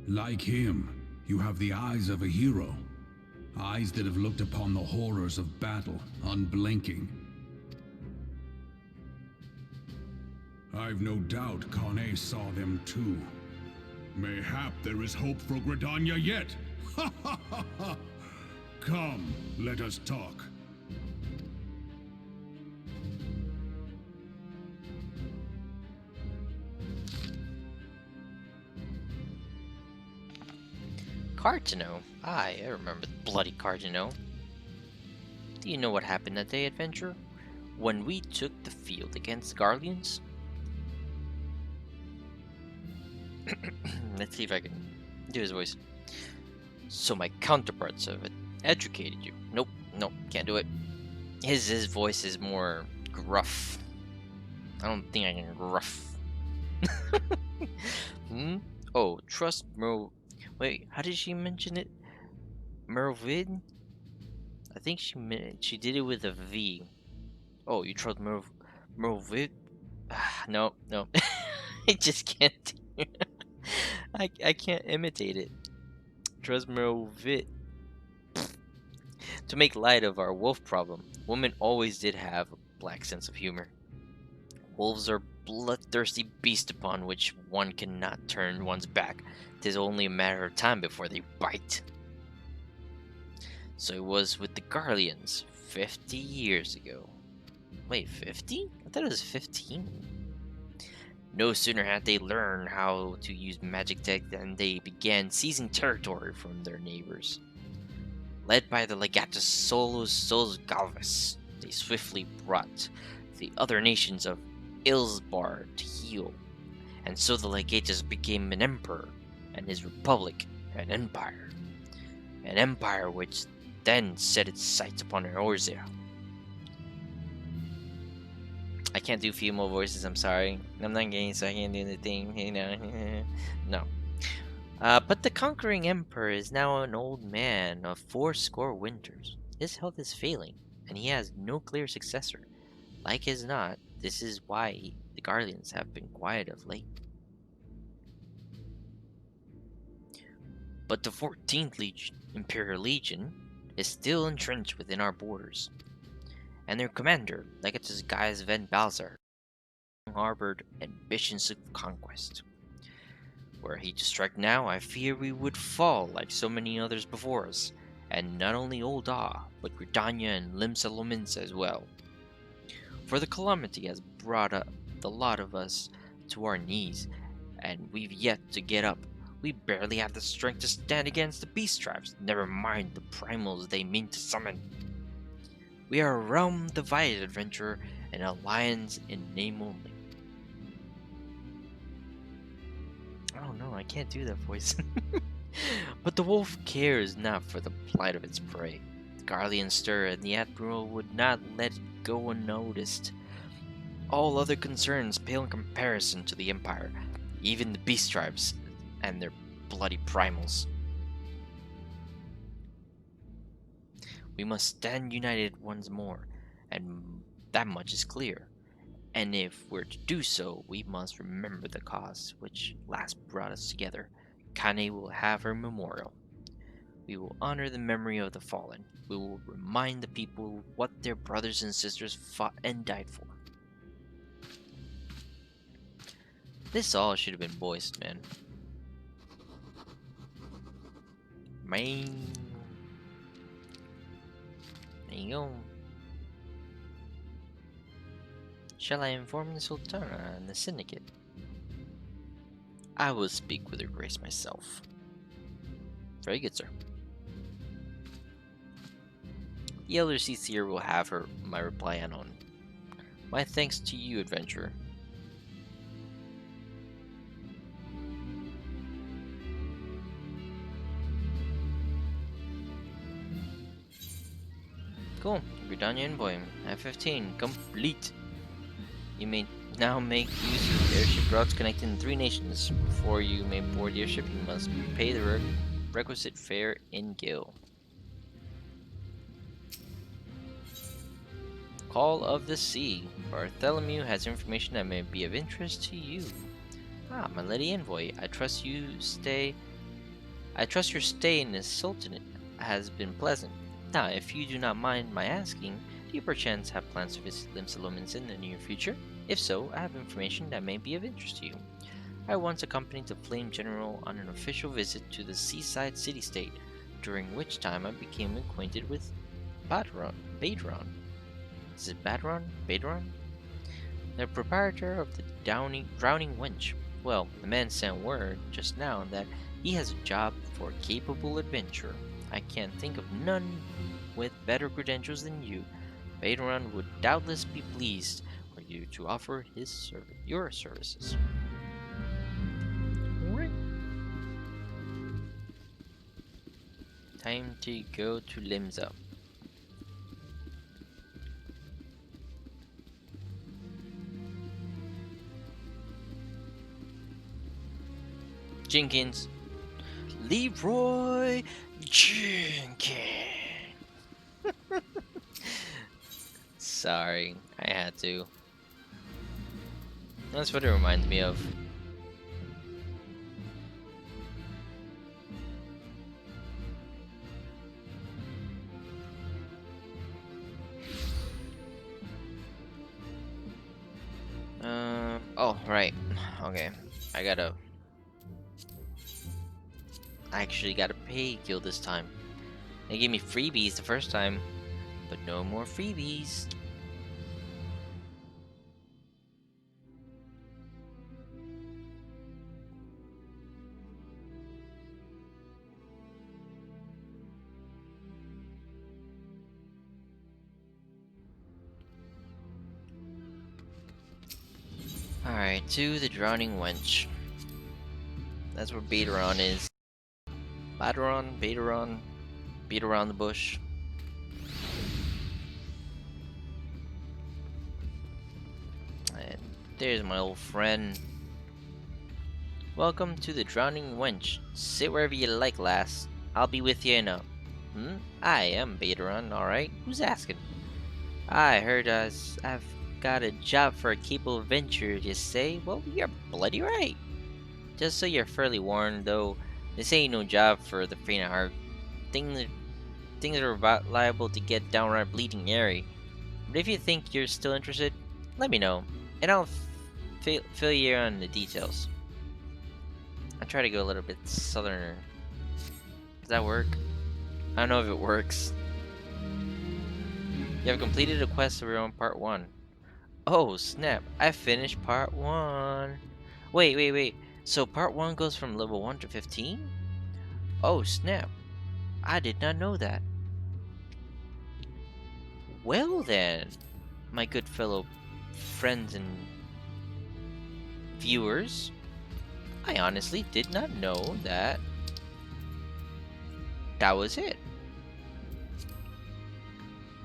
S2: Like him, you have the eyes of a hero. Eyes that have looked upon the horrors of battle, unblinking. I've no doubt Kane saw them too. Mayhap there is hope for Gridania yet. Ha ha ha ha! Come, let us talk.
S1: Cardinal? Aye, I remember the bloody Cardinal. Do you know what happened that day, adventurer? When we took the field against the Garleans? Let's see if I can do his voice. So my counterparts have educated you. Nope, can't do it. His voice is more gruff. I don't think I can gruff. Oh, trust Merle. Wait, how did she mention it? Merlvid? I think she did it with a V. Oh, you trust Merlvid? No. I just can't. I can't imitate it. Trust Merlvid. To make light of our wolf problem, women always did have a black sense of humor. Wolves are bloodthirsty beasts upon which one cannot turn one's back. 'Tis only a matter of time before they bite. So it was with the Garleans 50 years ago. Wait, 50? I thought it was 15. No sooner had they learned how to use magic tech than they began seizing territory from their neighbors. Led by the Legatus Solus Galvus, they swiftly brought the other nations of Ilsbar to heel, and so the Legatus became an emperor, and his republic an empire. An empire which then set its sights upon Eorzea. I can't do female voices, I'm sorry. I'm not gay, so I can't do the thing, you know. No. But the conquering emperor is now an old man of 80 winters. His health is failing, and he has no clear successor. Like as not, this is why the Guardians have been quiet of late. But the 14th Legion, Imperial Legion, is still entrenched within our borders, and their commander, Legatus Gaius Van Balzar, harbored ambitions of conquest. Were he to strike now, I fear we would fall like so many others before us, and not only Old Ah, but GRIDANIA and LIMSALOMINSA as well. For the calamity has brought the lot of us to our knees, and we've yet to get up. We barely have the strength to stand against the beast tribes, never mind the primals they mean to summon. We are a realm divided, adventurer, an alliance in name only. Oh no, I can't do that voice. But the wolf cares not for the plight of its prey. The Guardian stir, and the Admiral would not let it go unnoticed. All other concerns pale in comparison to the Empire, even the beast tribes and their bloody primals. We must stand united once more, and that much is clear. And if we're to do so, we must remember the cause which last brought us together. Kane will have her memorial. We will honor the memory of the fallen. We will remind the people what their brothers and sisters fought and died for. This all should have been voiced, man. Man. There you go. Shall I inform the Sultana and the Syndicate? I will speak with her grace myself. Very good, sir. The Elder Seer will have my reply unknown. My thanks to you, adventurer. Cool. GRIDANIA envoy. F-15 complete. You may now make use of the airship routes connecting the three nations. Before you may board the airship, you must pay the requisite fare in Gil. Call of the Sea. Bartholomew has information that may be of interest to you. Ah, my lady envoy. I trust your stay in the Sultanate has been pleasant. Now, if you do not mind my asking, do you perchance have plans to visit LIMSALOMINSA in the near future? If so, I have information that may be of interest to you. I once accompanied the Flame General on an official visit to the seaside city-state, during which time I became acquainted with Badron. Is it Badron? The proprietor of the Drowning Wench. Well, the man sent word just now that he has a job for a capable adventurer. I can't think of none with better credentials than you. Badron would doubtless be pleased for you to offer your services. Alright. Time to go to Limsa. Jenkins. Leroy Jenkins. Sorry, I had to. That's what it reminds me of. Oh, right. Okay. I actually gotta pay Gil this time. They gave me freebies the first time, but no more freebies. Alright, to the Drowning Wench. That's where Baderon is. Baderon, beat around the bush. And there's my old friend. Welcome to the Drowning Wench. Sit wherever you like, lass. I'll be with you in a... I am Baderon, alright? Who's asking? I heard I've got a job for a capable adventurer, you say? Well, you're bloody right. Just so you're fairly warned, though, this ain't no job for the faint of heart. Things are liable to get downright bleeding airy. But if you think you're still interested, let me know, and I'll fill you in on the details. I'll try to go a little bit southerner. Does that work? I don't know if it works. You have completed a quest of your own part 1. Oh, snap. I finished part 1. Wait. So part 1 goes from level 1 to 15? Oh, snap. I did not know that. Well then, my good fellow friends and viewers, I honestly did not know that was it.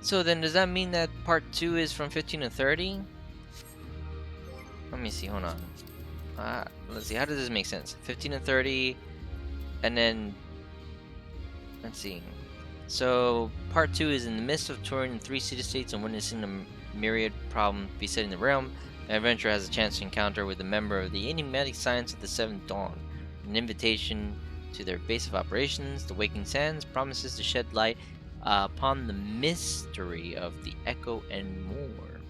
S1: So then does that mean that part 2 is from 15 to 30? Let me see, hold on. Let's see, how does this make sense? 15 to 30, and then, let's see. So, part 2 is in the midst of touring in 3 city-states and witnessing the myriad problems besetting the realm. An adventurer has a chance to encounter with a member of the enigmatic Science of the Seventh Dawn. An invitation to their base of operations, the Waking Sands, promises to shed light upon the mystery of the Echo and more.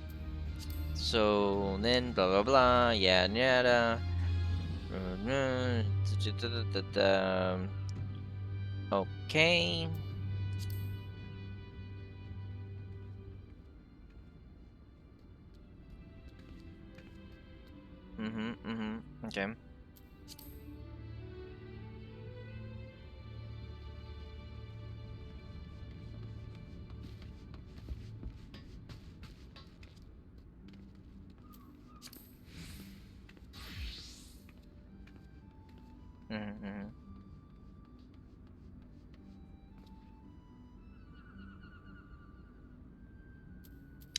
S1: So then, blah blah blah, yada. Okay. Okay.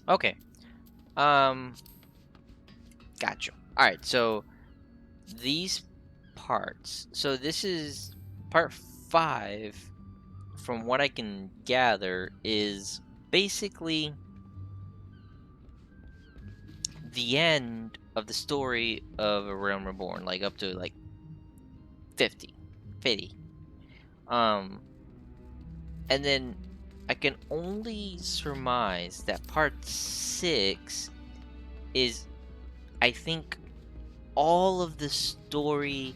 S1: Okay. Gotcha. Alright, so these parts. So this is part 5, from what I can gather, is basically the end of the story of A Realm Reborn, like up to like 50. And then I can only surmise that part 6 is, I think, all of the story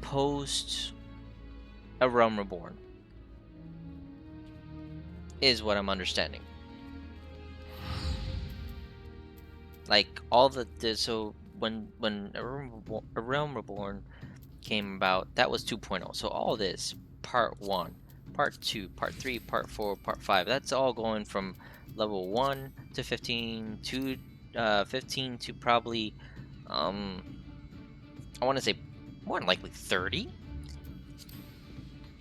S1: post A Realm Reborn is what I'm understanding. Like all the so when A Realm Reborn came about, that was 2.0. So all this, part 1, part 2, part 3, part 4, part 5, that's all going from level 1 to 15 to 15 to probably I want to say more than likely 30,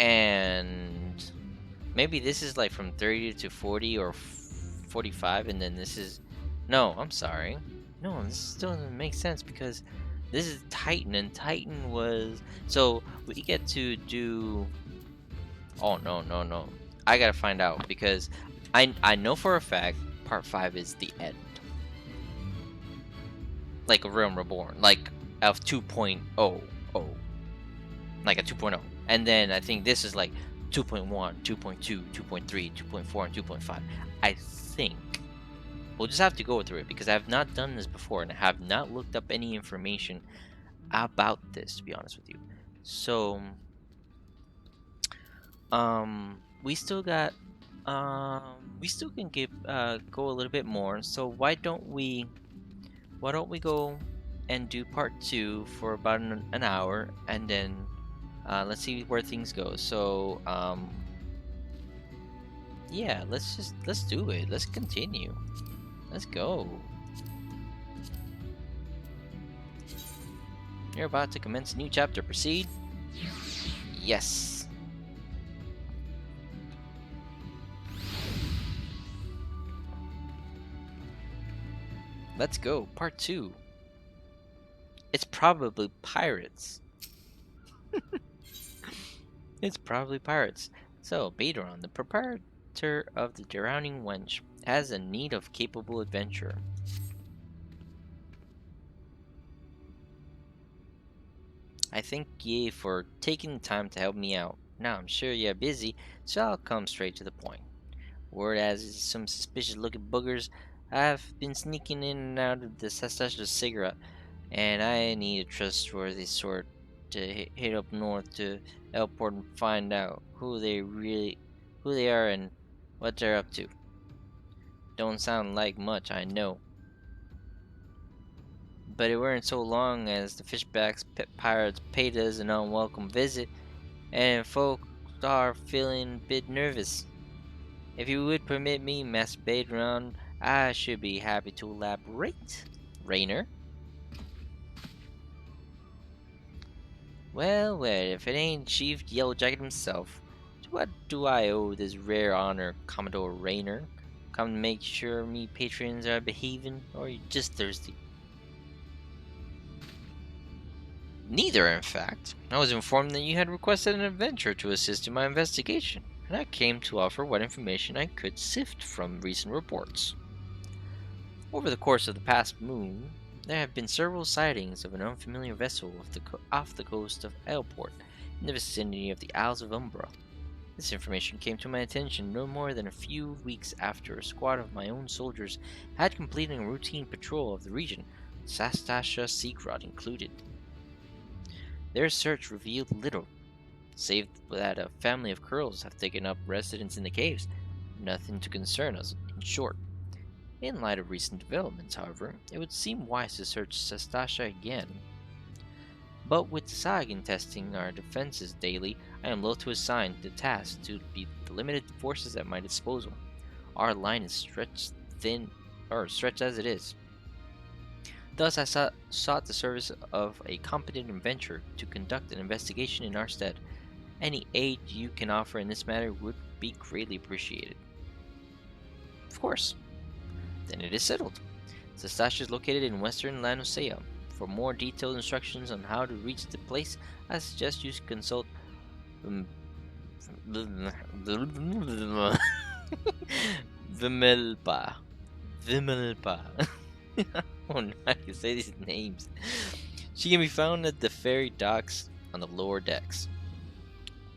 S1: and maybe this is like from 30 to 40 or 45, and then this is I'm sorry, this still doesn't make sense, because this is Titan, and Titan was, so we get to do, oh no, I gotta find out, because I know for a fact part 5 is the end, like a Realm Reborn, like of 2.0, like a 2.0, and then I think this is like 2.1, 2.2, 2.3, 2.4, and 2.5. I think we'll just have to go through it, because I have not done this before, and I have not looked up any information about this, to be honest with you. So we still got we still can go a little bit more. So why don't we go and do part 2 for about an hour, and then let's see where things go. So yeah, let's do it. Let's continue. Let's go. You're about to commence a new chapter. Proceed. Yes. Let's go. Part 2. It's probably pirates. It's probably pirates. So, Baderon, the proprietor of the Drowning Wench, has a need of capable adventurer. I thank ye for taking the time to help me out. Now I'm sure you're busy, so I'll come straight to the point. Word as is some suspicious looking boogers have been sneaking in and out of the Sastasha cigarette, and I need a trustworthy sort to hit up north to Elport and find out who they are and what they're up to. Don't sound like much, I know. But it weren't so long as the Fishbacks pirates paid us an unwelcome visit, and folk are feeling a bit nervous. If you would permit me, Master Badron, I should be happy to elaborate. Rainer? Well, if it ain't Chief Yellowjacket himself, to what do I owe this rare honor, Commodore Rainer? Come to make sure me patrons are behaving, or are you just thirsty? Neither, in fact. I was informed that you had requested an adventurer to assist in my investigation, and I came to offer what information I could sift from recent reports. Over the course of the past moon, there have been several sightings of an unfamiliar vessel off the coast of Ailport, in the vicinity of the Isles of Umbra. This information came to my attention no more than a few weeks after a squad of my own soldiers had completed a routine patrol of the region, Sastasha Seagrod included. Their search revealed little, save that a family of Kurls have taken up residence in the caves. Nothing to concern us, in short. In light of recent developments, however, it would seem wise to search Sastasha again. But with Sagin testing our defenses daily, I am loath to assign the task to be the limited forces at my disposal. Our line is stretched as it is. Thus, I sought the service of a competent adventurer to conduct an investigation in our stead. Any aid you can offer in this matter would be greatly appreciated. Of course. Then it is settled. Sastasha is located in western Lanosea. For more detailed instructions on how to reach the place, I suggest you consult Vimelpa. Oh no, I can say these names. She can be found at the ferry docks on the lower decks.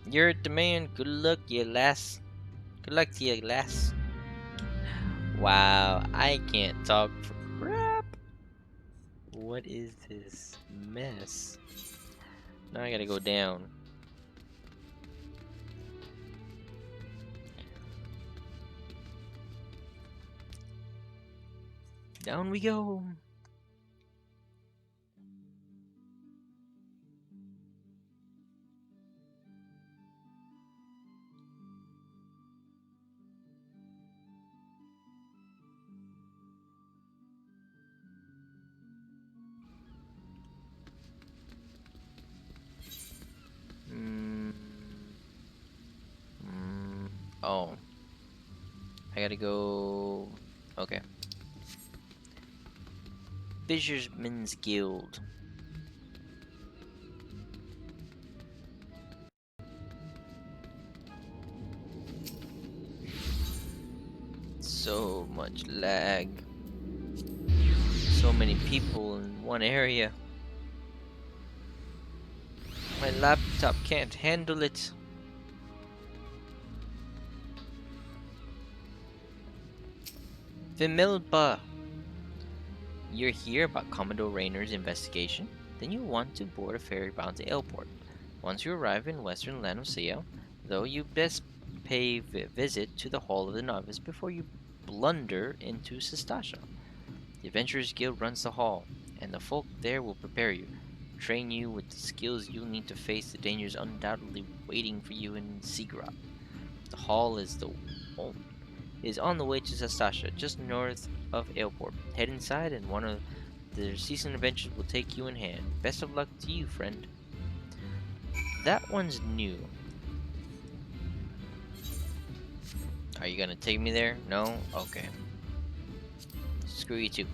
S1: You're at demand. Good luck, you lass. Good luck to you, lass. Wow, I can't talk for crap. What is this mess? Now I gotta go down. Down we go. Oh. I gotta go... Okay. Fisherman's Guild. So much lag. So many people in one area. My laptop can't handle it. Vimilpa! You're here about Commodore Rainer's investigation? Then you'll want to board a ferry bound to Ailport. Once you arrive in western Lanosea, though, you best pay a visit to the Hall of the Novice before you blunder into Sastasha. The Adventurers Guild runs the hall, and the folk there will prepare you, train you with the skills you'll need to face the dangers undoubtedly waiting for you in Seagrot. The hall is on the way to Sastasha, just north of Ailport. Head inside, and one of the seasoned adventurers will take you in hand. Best of luck to you, friend. That one's new. Are you gonna take me there? No? Okay. Screw you too.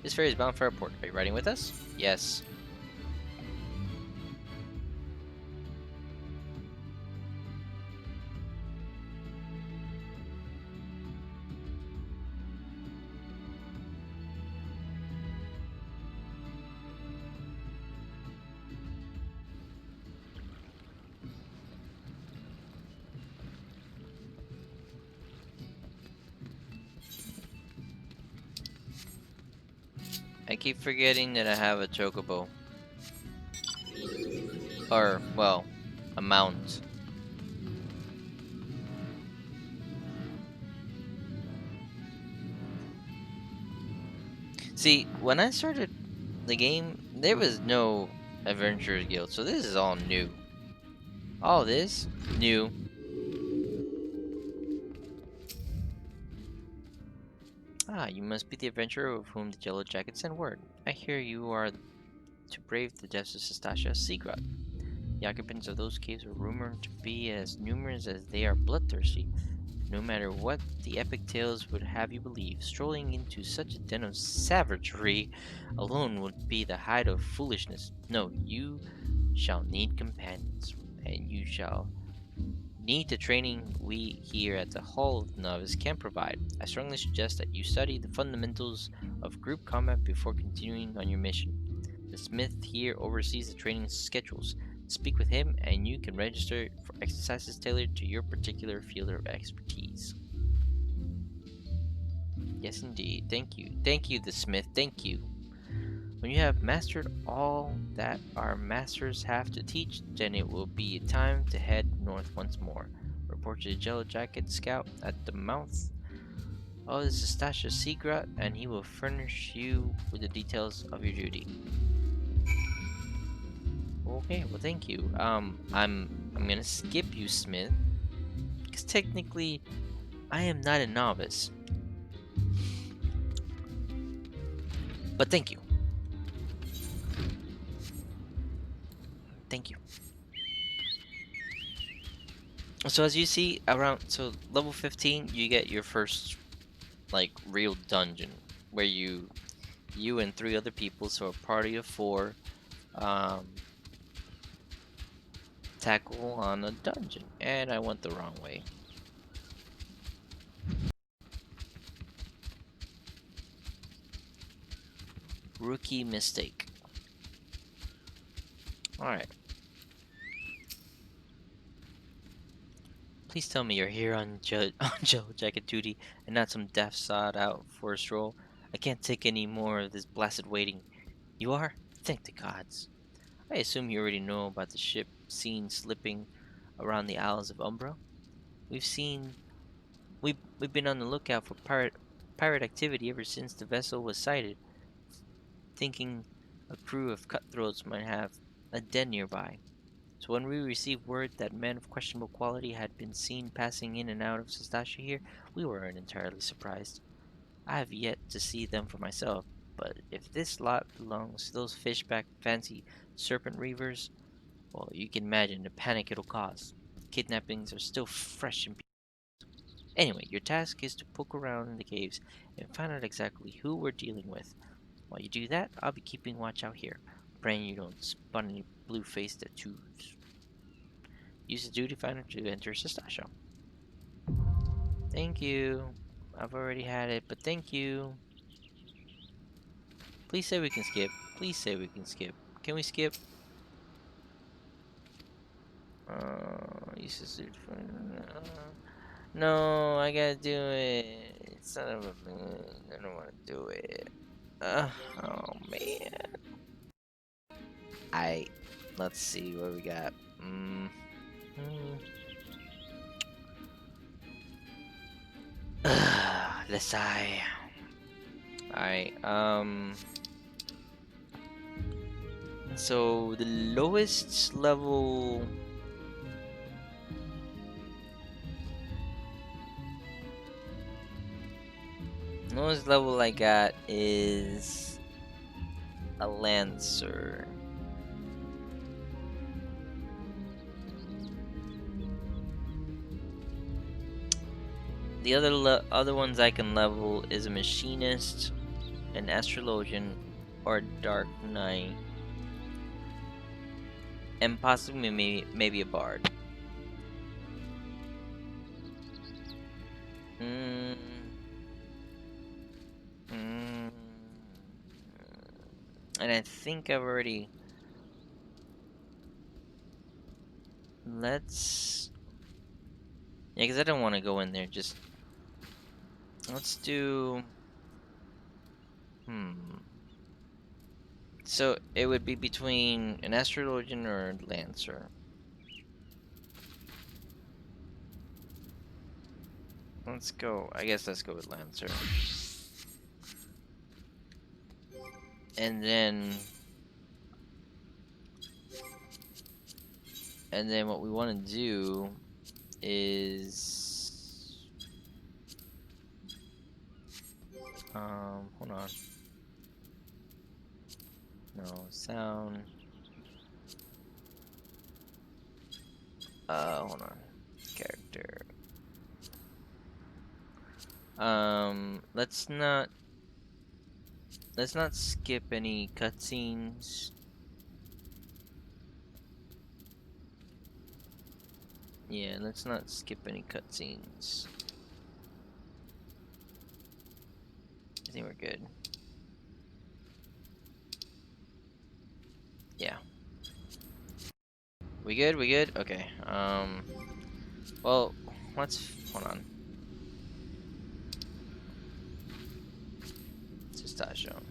S1: This ferry is bound for Airport. Are you riding with us? Yes. keep forgetting that I have a chocobo. Or, well, a mount. See, when I started the game, there was no Adventurers Guild, so this is all new. All this, new. Ah, you must be the adventurer of whom the Yellow Jackets sent word. I hear you are to brave the depths of Sestasha Seagrot. The occupants of those caves are rumored to be as numerous as they are bloodthirsty. No matter what the epic tales would have you believe, strolling into such a den of savagery alone would be the height of foolishness. No, you shall need companions, and you shall need the training we here at the Hall of the Novice can provide. I strongly suggest that you study the fundamentals of group combat before continuing on your mission. The smith here oversees the training schedules. Speak with him and you can register for exercises tailored to your particular field of expertise. Yes, indeed. Thank you. Thank you, the smith. Thank you. When you have mastered all that our masters have to teach, then it will be time to head north once more. Report to the Yellow Jacket Scout at the mouth of the Sestasha Seagrot, and he will furnish you with the details of your duty. Okay, well, thank you. I'm gonna skip you, Smith, because technically, I am not a novice. But thank you. Thank you. So as you see, level 15, you get your first, like, real dungeon, where you and 3 other people, so a party of 4, tackle on a dungeon. And I went the wrong way. Rookie mistake. Alright. Please tell me you're here on Yellow Jacket duty and not some daft sod out for a stroll. I can't take any more of this blasted waiting. You are? Thank the gods. I assume you already know about the ship seen slipping around the Isles of Umbra. We've been on the lookout for pirate activity ever since the vessel was sighted, thinking a crew of cutthroats might have a den nearby. So when we received word that men of questionable quality had been seen passing in and out of Sestasha here, we weren't entirely surprised. I have yet to see them for myself, but if this lot belongs to those fishback fancy serpent reavers, well, you can imagine the panic it'll cause. Kidnappings are still fresh in people. Anyway, your task is to poke around in the caves and find out exactly who we're dealing with. While you do that, I'll be keeping watch out here, praying you don't spot any blue-faced tattoos. Use the duty finder to enter Sestasha. Thank you. I've already had it, but thank you. Please say we can skip. Please say we can skip. Can we skip? Use the duty finder. No, I gotta do it. Son of a man. I don't want to do it. Oh man. Let's see what we got. Let's sigh. Alright, so the lowest level I got is a Lancer. The other ones I can level is a Machinist, an Astrologian, or a Dark Knight, and possibly maybe a Bard. And I think I've already... Let's... Yeah, because I don't want to go in there, just... Let's do... So it would be between an astrologian or a lancer. Let's go. I guess let's go with lancer. And then what we want to do is hold on. No sound. Hold on. Character. Let's not skip any cutscenes. Yeah, let's not skip any cutscenes. I think we're good. Yeah. We good? We good? Okay. Well, hold on. Let's just start showing.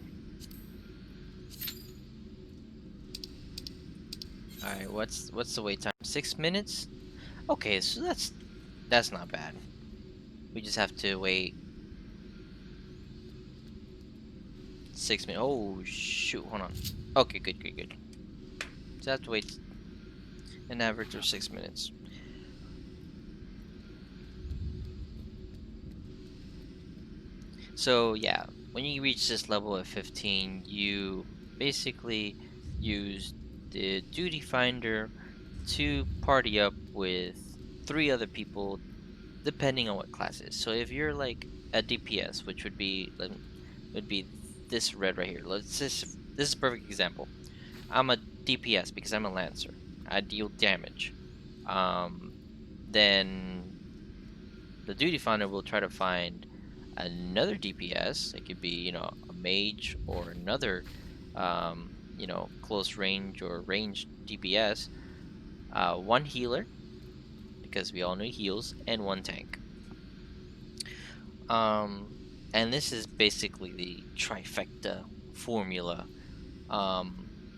S1: Alright, what's the wait time? 6 minutes? Okay, so that's not bad. We just have to wait 6 minutes. Oh shoot, hold on. Okay, good. So I have to wait an average of 6 minutes. So yeah, when you reach this level of 15, you basically use the duty finder to party up with 3 other people, depending on what class it is. So if you're like a DPS, which would be this red right here. This is a perfect example. I'm a DPS because I'm a lancer. I deal damage. Then the duty finder will try to find another DPS. It could be, you know, a mage or another, you know, close range or ranged DPS. One healer, because we all know heals, and one tank. And this is basically the trifecta formula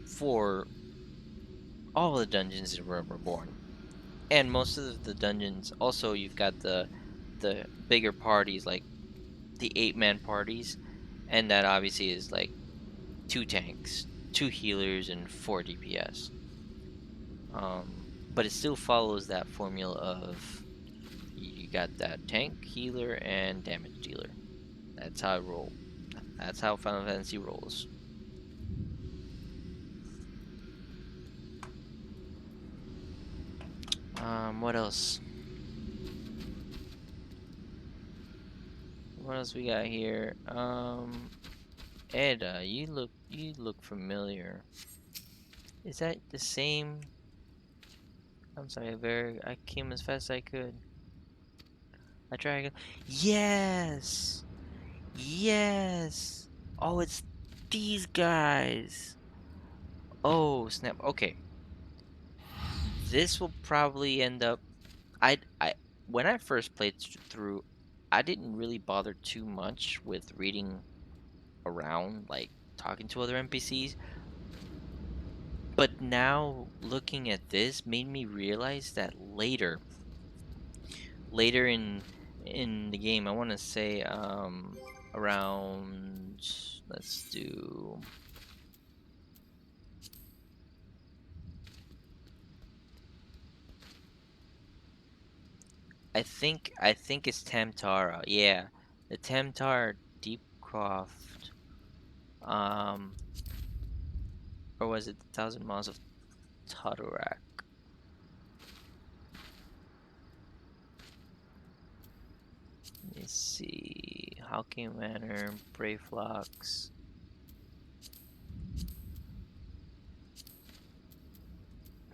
S1: for all the dungeons in Realm Reborn. And most of the dungeons, also you've got the bigger parties, like the 8-man parties, and that obviously is like 2 tanks, 2 healers, and 4 DPS. But it still follows that formula of you got that tank, healer, and damage dealer. That's how I roll. That's how Final Fantasy rolls. What else? What else we got here? Edda, you look familiar. Is that the same? I'm sorry, I came as fast as I could. I try again. Yes! Yes! Oh, it's these guys! Oh, snap. Okay. This will probably end up... when I first played through, I didn't really bother too much with reading around, like talking to other NPCs. But now, looking at this made me realize that later in the game, I want to say around, let's do, I think it's Tamtara. Yeah, the Tamtara Deepcroft, or was it the 1,000 Miles of Tadarak? Let me see. Hawking Manor, Brayflocks.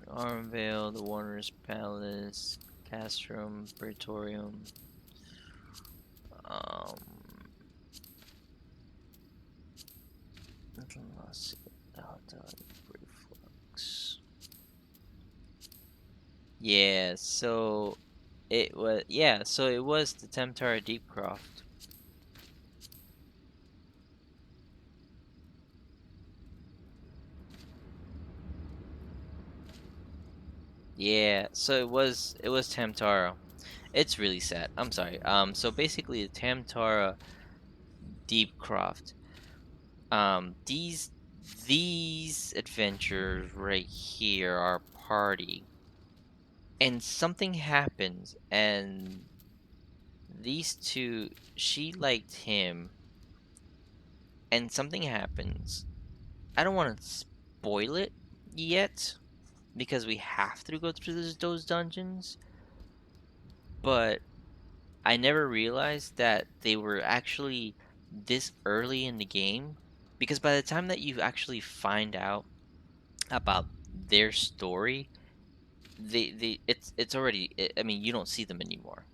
S1: Armvale, the Warner's Palace, Castrum, Praetorium. Yeah, so it was the Temtara Deepcroft. Yeah, so it was Tamtara. It's really sad. I'm sorry. So basically, the Tamtara Deepcroft. These adventures right here are party, and something happens, and these two, she liked him, and something happens. I don't want to spoil it yet because we have to go through those dungeons, but I never realized that they were actually this early in the game, because by the time that you actually find out about their story, it's already, I mean, you don't see them anymore,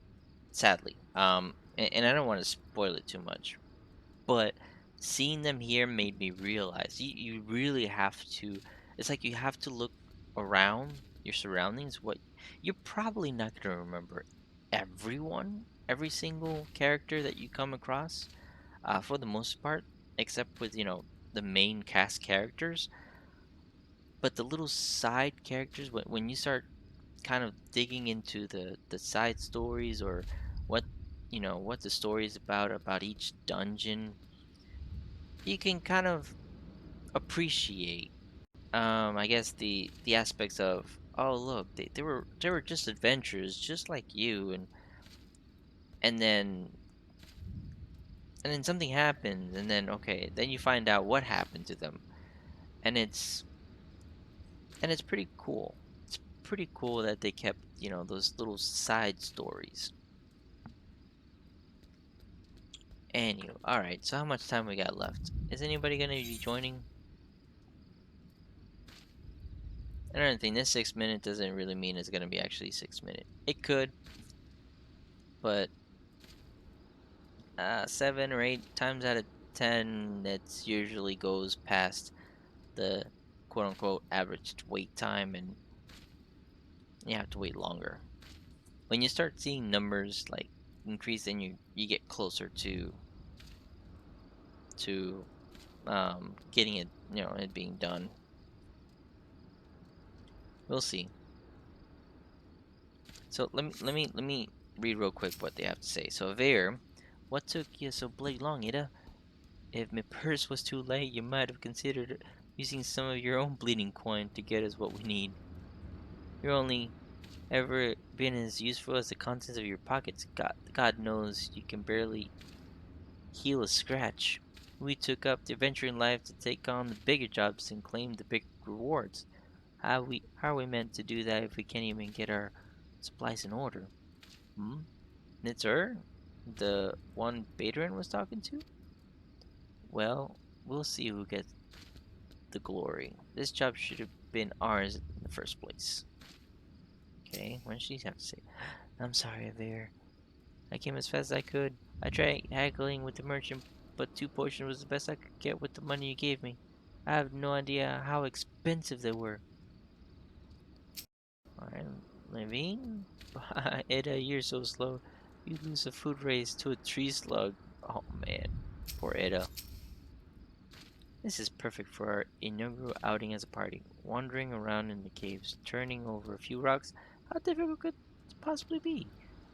S1: sadly. And I don't want to spoil it too much, but seeing them here made me realize you really have to, it's like you have to look around your surroundings. What you're probably not going to remember every single character that you come across, for the most part, except with, the main cast characters. But the little side characters, when you start kind of digging into the side stories, or what what the story is about each dungeon, you can kind of appreciate, I guess, the aspects of, oh look, they were just adventurers just like you, and then something happens, and then, okay, then you find out what happened to them, and it's pretty cool. It's pretty cool that they kept, those little side stories. Anyway, all right. So how much time we got left? Is anybody gonna be joining? Another thing, this 6 minute doesn't really mean it's gonna be actually 6 minute. It could, but 7 or 8 times out of 10, it usually goes past the quote unquote average wait time, and you have to wait longer. When you start seeing numbers like increase, then you get closer to getting it, it being done. We'll see. So let me read real quick what they have to say. So Veer, what took you so bloody long, Ida? If my purse was too light, you might have considered using some of your own bleeding coin to get us what we need. You're only ever been as useful as the contents of your pockets. God knows you can barely heal a scratch. We took up the adventure in life to take on the bigger jobs and claim the big rewards. How are we meant to do that if we can't even get our supplies in order? Hmm? It's her? The one Badrin was talking to? Well, we'll see who gets the glory. This job should have been ours in the first place. Okay, what does she have to say? I'm sorry, Aveir. I came as fast as I could. I tried haggling with the merchant, but 2 potions was the best I could get with the money you gave me. I have no idea how expensive they were. Alright, Levine? Eda, you're so slow. You lose a food race to a tree slug. Oh man, poor Eda. This is perfect for our inaugural outing as a party. Wandering around in the caves, turning over a few rocks. How difficult could it possibly be?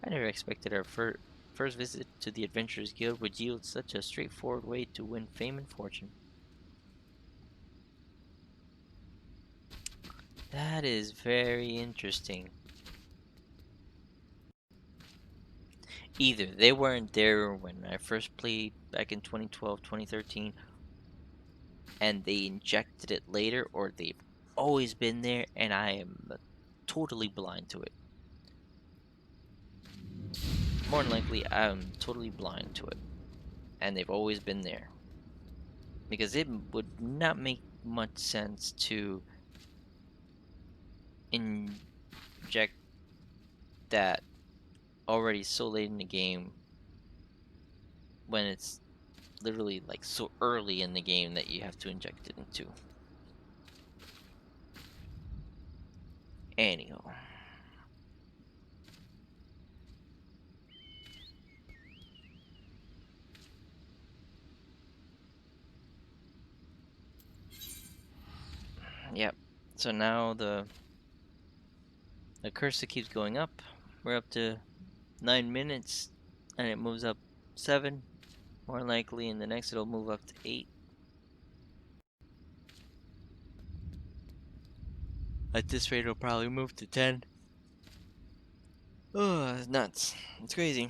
S1: I never expected our first visit to the Adventurers Guild would yield such a straightforward way to win fame and fortune. That is very interesting. Either they weren't there when I first played back in 2012, 2013, and they injected it later, or they've always been there and I am totally blind to it. More than likely, I'm totally blind to it, and they've always been there. Because it would not make much sense to inject that already so late in the game, when it's literally like so early in the game that you have to inject it into. Anyhow. Yep. So now the The cursor keeps going up. We're up to 9 minutes, and it moves up 7. More likely, in the next it'll move up to 8. At this rate, it'll probably move to 10. Oh, it's nuts. It's crazy.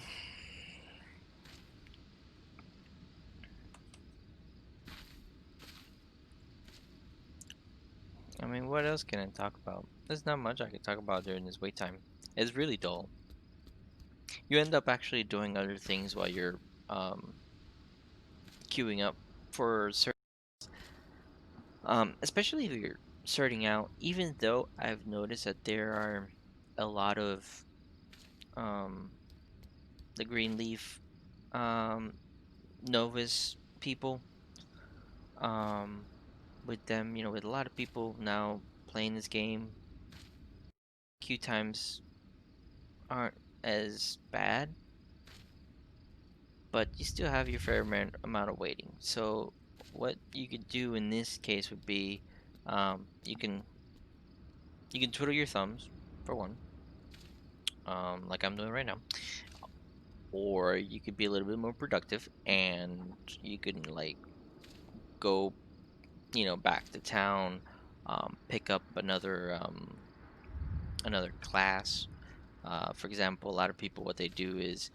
S1: I mean, what else can I talk about? There's not much I can talk about during this wait time. It's really dull. You end up actually doing other things while you're queuing up for certain, especially if you're starting out. Even though I've noticed that there are a lot of the Greenleaf novice people, with them, with a lot of people now playing this game, queue times aren't as bad, but you still have your fair amount of waiting. So what you could do in this case would be, you can twiddle your thumbs for one, like I'm doing right now, or you could be a little bit more productive and you can like go, back to town, pick up another class. For example, a lot of people, what they do is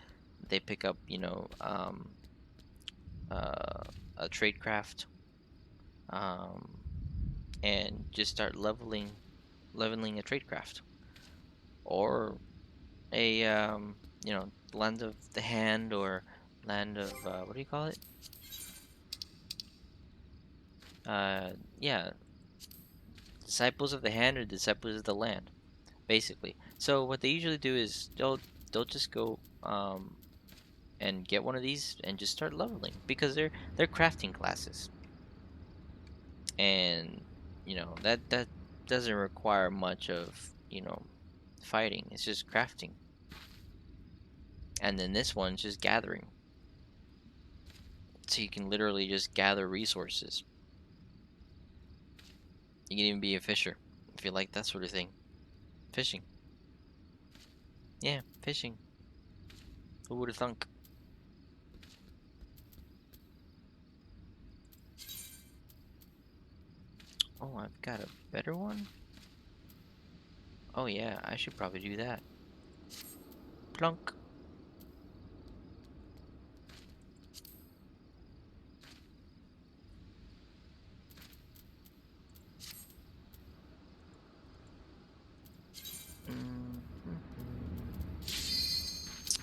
S1: they pick up, a tradecraft, and just start leveling a tradecraft, or a land of the hand, or land of what do you call it? Yeah, disciples of the hand or disciples of the land, basically. So what they usually do is they'll just go and get one of these and just start leveling, because they're crafting classes, and that doesn't require much of fighting. It's just crafting, and then this one's just gathering, so you can literally just gather resources. You can even be a fisher if you like that sort of thing. Fishing. Yeah, fishing. Who would have thunk? Oh, I've got a better one? Oh yeah, I should probably do that. Plunk.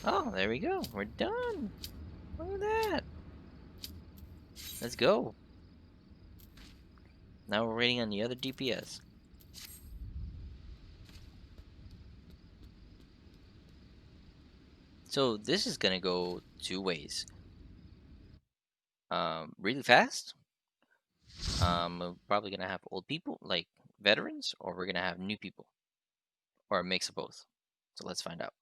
S1: Oh, there we go. We're done. Look at that. Let's go. Now we're waiting on the other DPS. So this is gonna go 2 ways. Really fast. We're probably gonna have old people, like veterans, or we're gonna have new people, or a mix of both. So let's find out.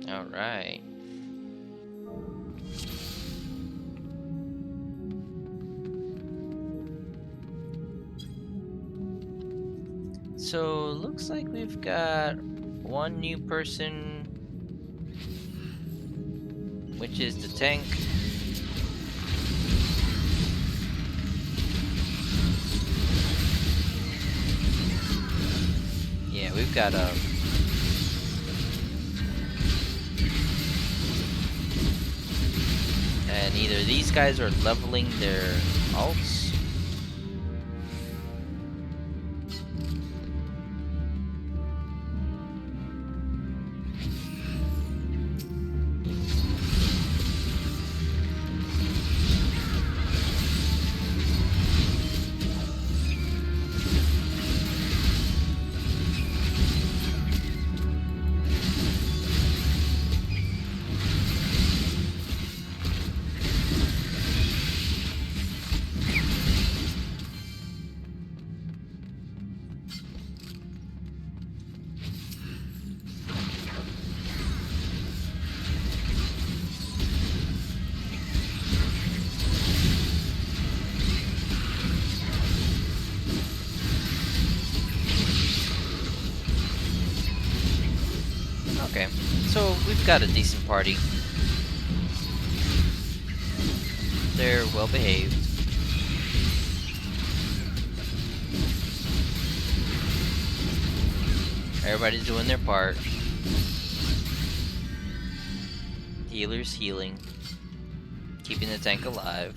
S1: All right. So looks like we've got one new person, which is the tank. Yeah, we've got a and either these guys are leveling their alts, So we've got a decent party. They're well behaved. Everybody's doing their part. Healers healing. Keeping the tank alive.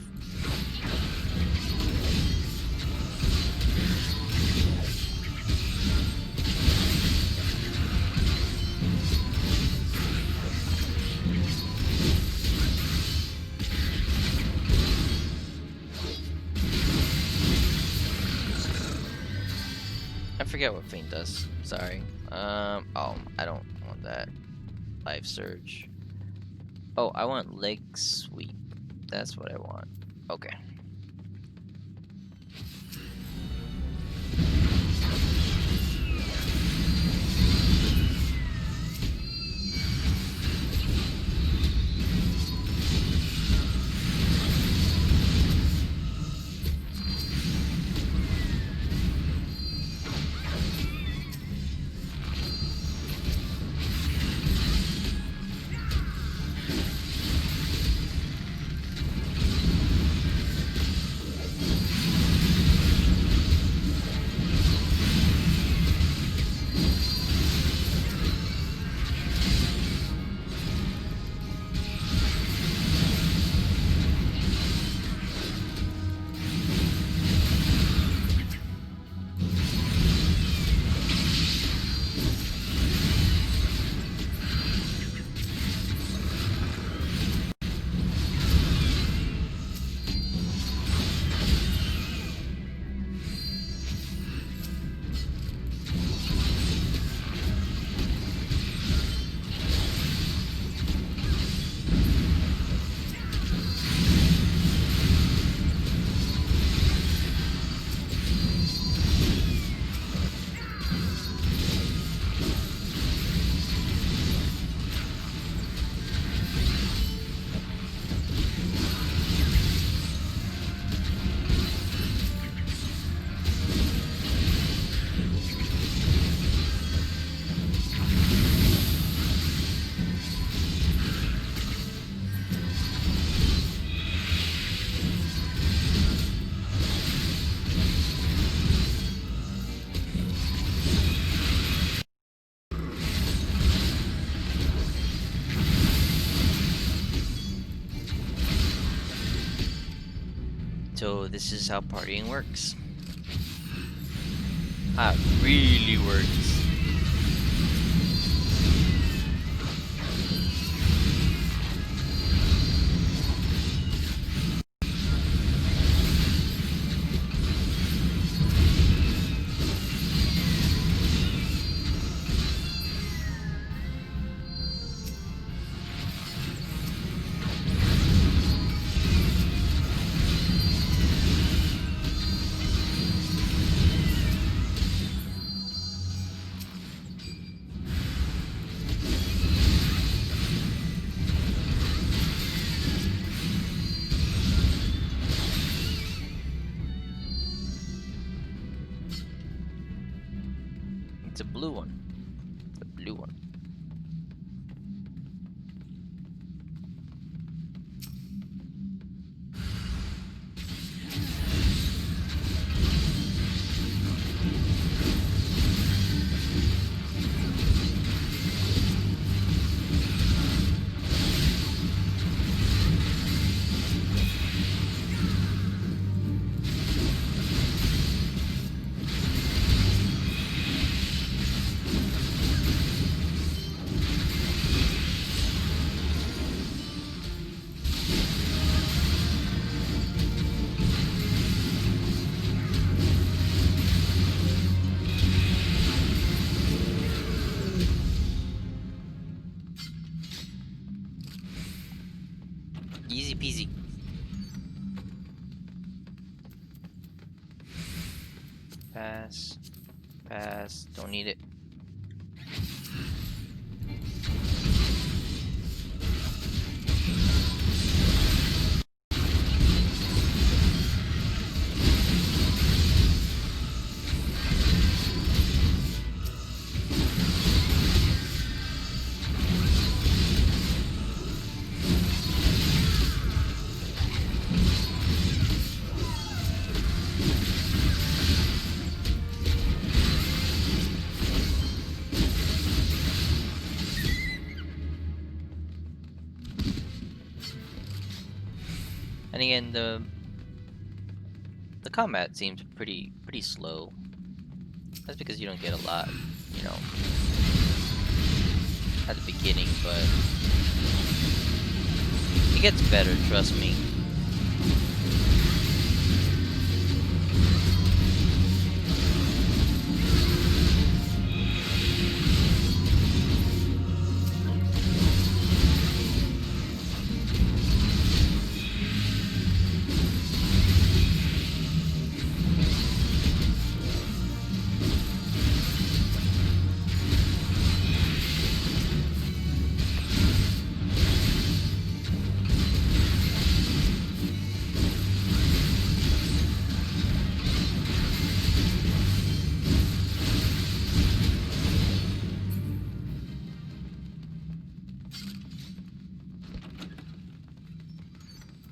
S1: I forget what Feint does. Sorry. Oh, I don't want that. Life surge. Oh, I want leg sweep. That's what I want. Okay. So this is how partying works. How it really works. It's a blue one. The blue one. Easy peasy. Pass. Pass. Don't need it. And again, the combat seems pretty slow. That's because you don't get a lot, you know, at the beginning, but it gets better, trust me.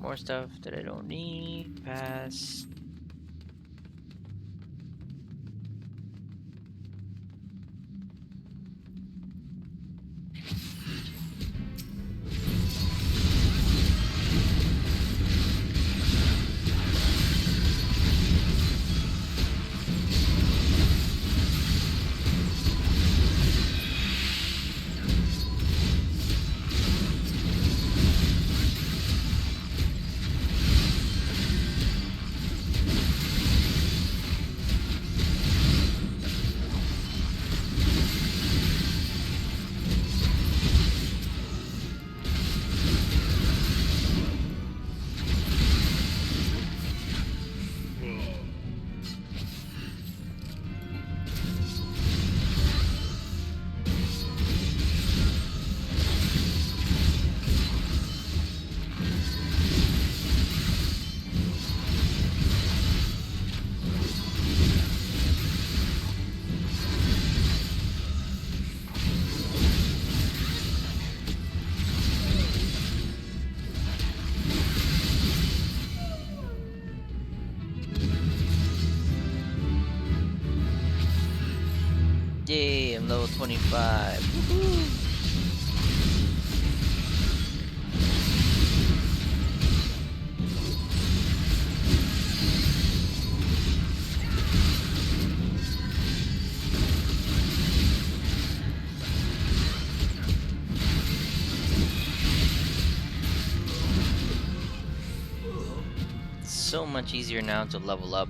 S1: More stuff that I don't need. Pass. Yay, I'm level 25. Woohoo! It's so much easier now to level up.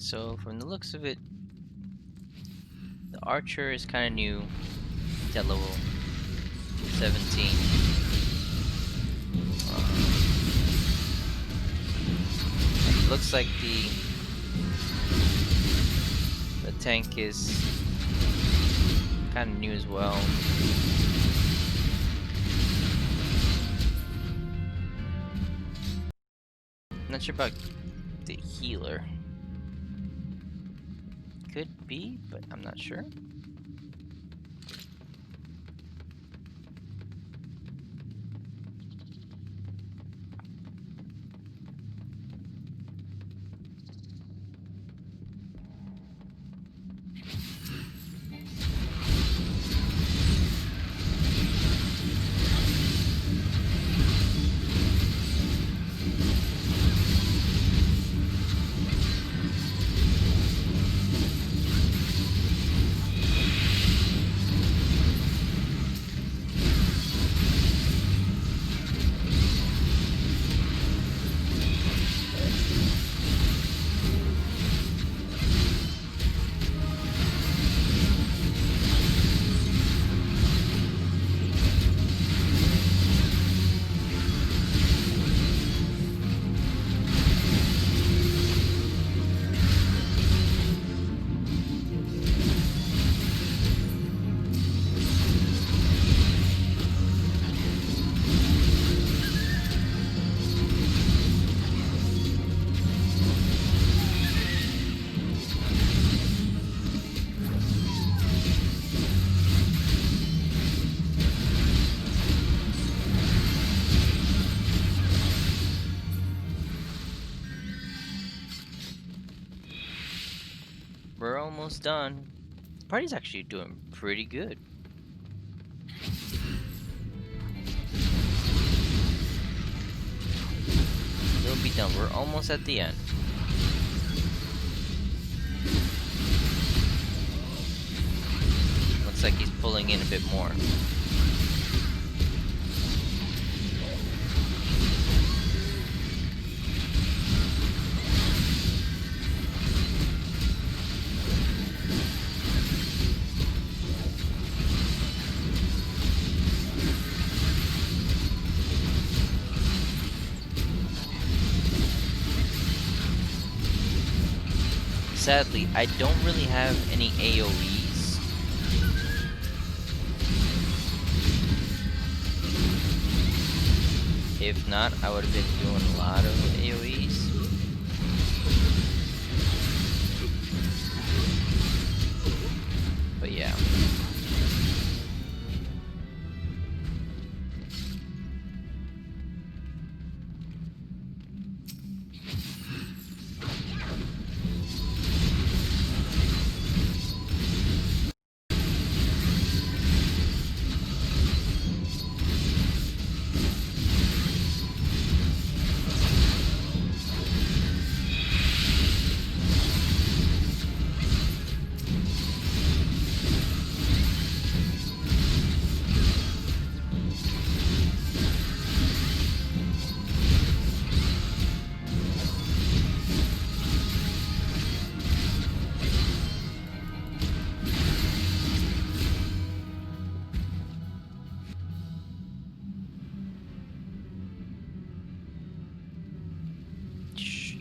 S1: So from the looks of it, the archer is kind of new. He's at level 17. Looks like the tank is kind of new as well. Not sure about the healer. Could be, but I'm not sure. we're almost done. The party's actually doing pretty good. We'll be done. We're almost at the end. Looks like he's pulling in a bit more. Sadly, I don't really have any AoEs. If not, I would have been doing a lot of AoEs. But yeah.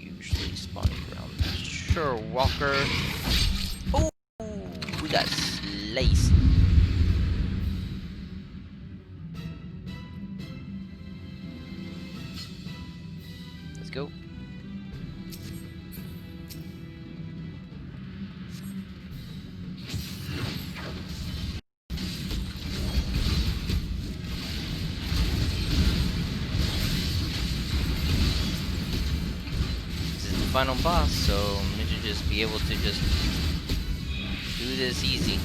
S1: Usually spawning around. Sure, Walker. Oh, we got sliced. Let's go. Final boss, so we should just be able to just do this easy.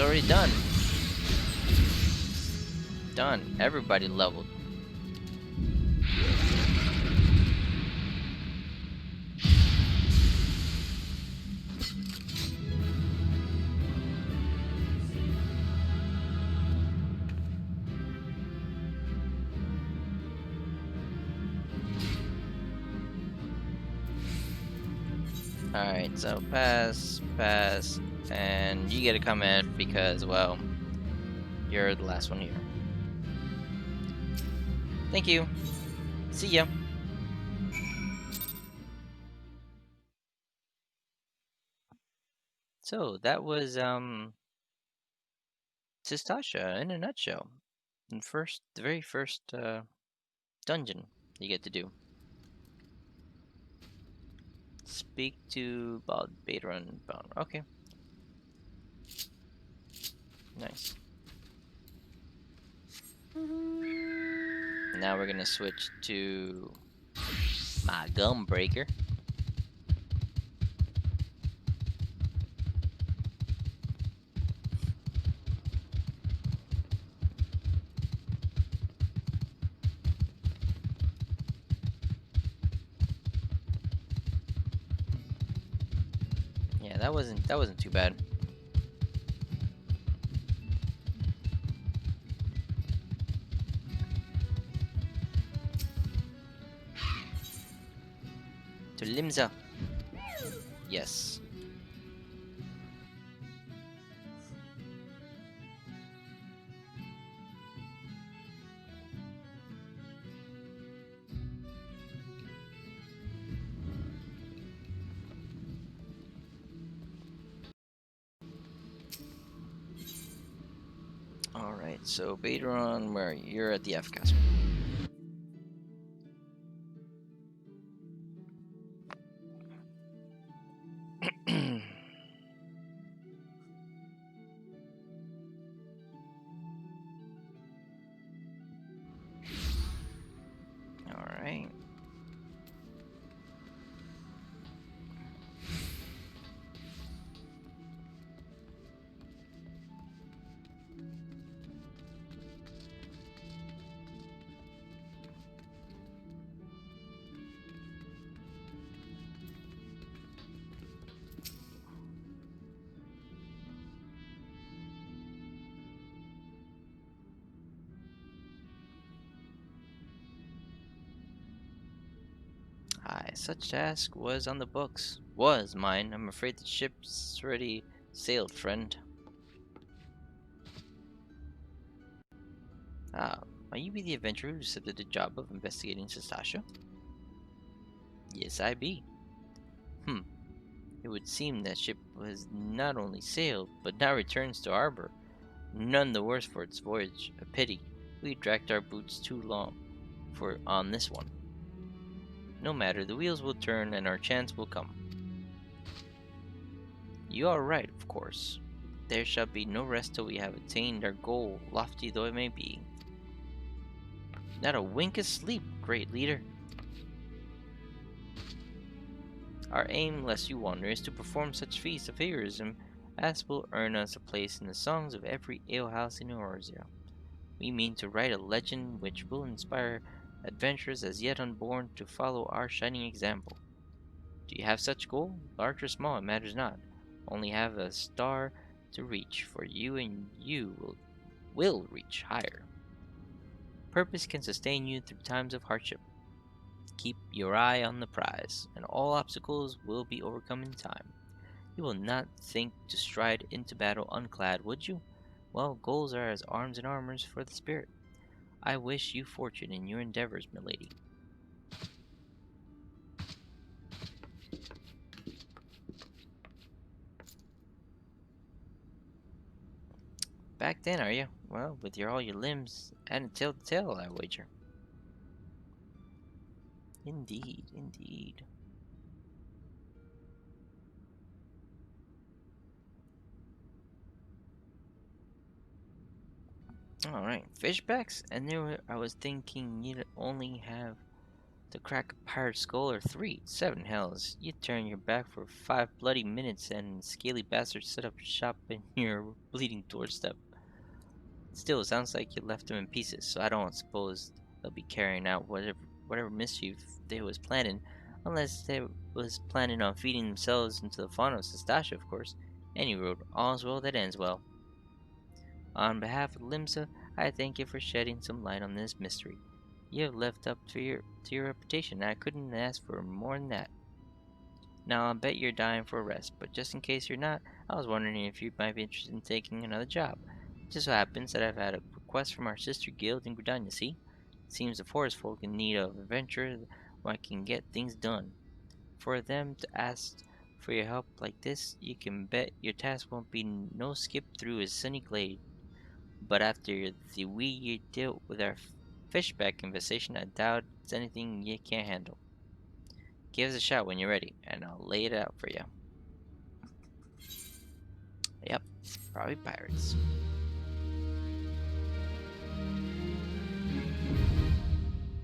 S1: Already done. Done. Everybody leveled. Alright, so pass, and you get a comment because, well, you're the last one here. Thank you. See ya. So that was Sistasha in a nutshell. And the very first dungeon you get to do. Speak to Balbadron. Okay. Nice. Now we're gonna switch to my gum breaker. Yeah, that wasn't too bad. To Limsa. Yes. Alright, so Baderon, where you're at the F castle. Alright. Aye, such task was on the books. Was mine. I'm afraid the ship's already sailed, friend. Ah, might you be the adventurer who accepted the job of investigating Sastasha? Yes, I be. It would seem that ship has not only sailed, but now returns to harbor. None the worse for its voyage. A pity. We dragged our boots too long on this one. No matter, the wheels will turn and our chance will come. You are right, of course. There shall be no rest till we have attained our goal, lofty though it may be. Not a wink of sleep, great leader. Our aim, lest you wonder, is to perform such feats of heroism as will earn us a place in the songs of every alehouse in Eorzea. We mean to write a legend which will inspire adventurers as yet unborn to follow our shining example. Do you have such goal? Large or small, it matters not. Only have a star to reach, for you and you will reach higher. Purpose can sustain you through times of hardship. Keep your eye on the prize, and all obstacles will be overcome in time. You will not think to stride into battle unclad, would you? Well, goals are as arms and armors for the spirit. I wish you fortune in your endeavors, milady. Back then, are you? Well, with all your limbs and a tail to tell, I wager. Indeed, indeed. Alright, fishbacks? And I was thinking you'd only have to crack a pirate skull or 3. 7 hells. You'd turn your back for 5 bloody minutes and scaly bastards set up shop in your bleeding doorstep. Still, it sounds like you left them in pieces, so I don't suppose they'll be carrying out whatever mischief they was planning, unless they was planning on feeding themselves into the fauna of Sastasha, of course. Any road, all's well that ends well. On behalf of Limsa, I thank you for shedding some light on this mystery. You have lived up to your reputation, and I couldn't ask for more than that. Now, I'll bet you're dying for a rest, but just in case you're not, I was wondering if you might be interested in taking another job. It just so happens that I've had a request from our sister guild in GRIDANIA, see? It seems the forest folk in need of adventure where I can get things done. For them to ask for your help like this, you can bet your task won't be no skip through a sunny glade. But after the wee year dealt with our fishback infestation, I doubt it's anything you can't handle. Give us a shout when you're ready, and I'll lay it out for you. Yep, probably pirates.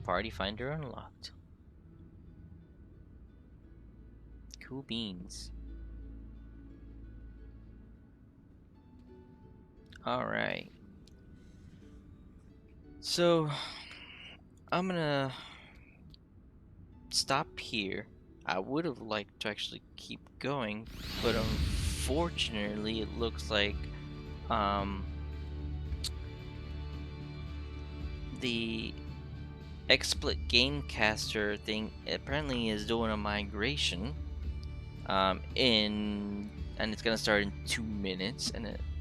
S1: Party finder unlocked. Cool beans. Alright. So, I'm gonna stop here. I would have liked to actually keep going, but unfortunately it looks like the XSplit Gamecaster thing apparently is doing a migration and it's gonna start in 2 minutes,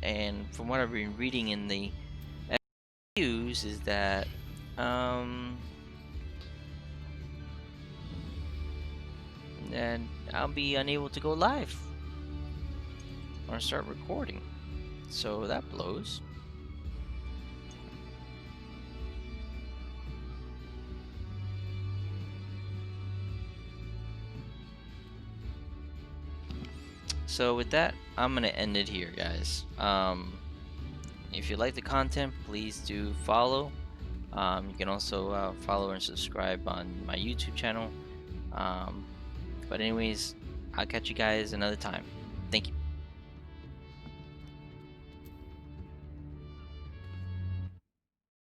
S1: and from what I've been reading in the news is that and I'll be unable to go live or start recording, so that blows. So with that, I'm gonna end it here, guys. If you like the content, please do follow. You can also follow and subscribe on my YouTube channel. But anyways, I'll catch you guys another time. Thank you.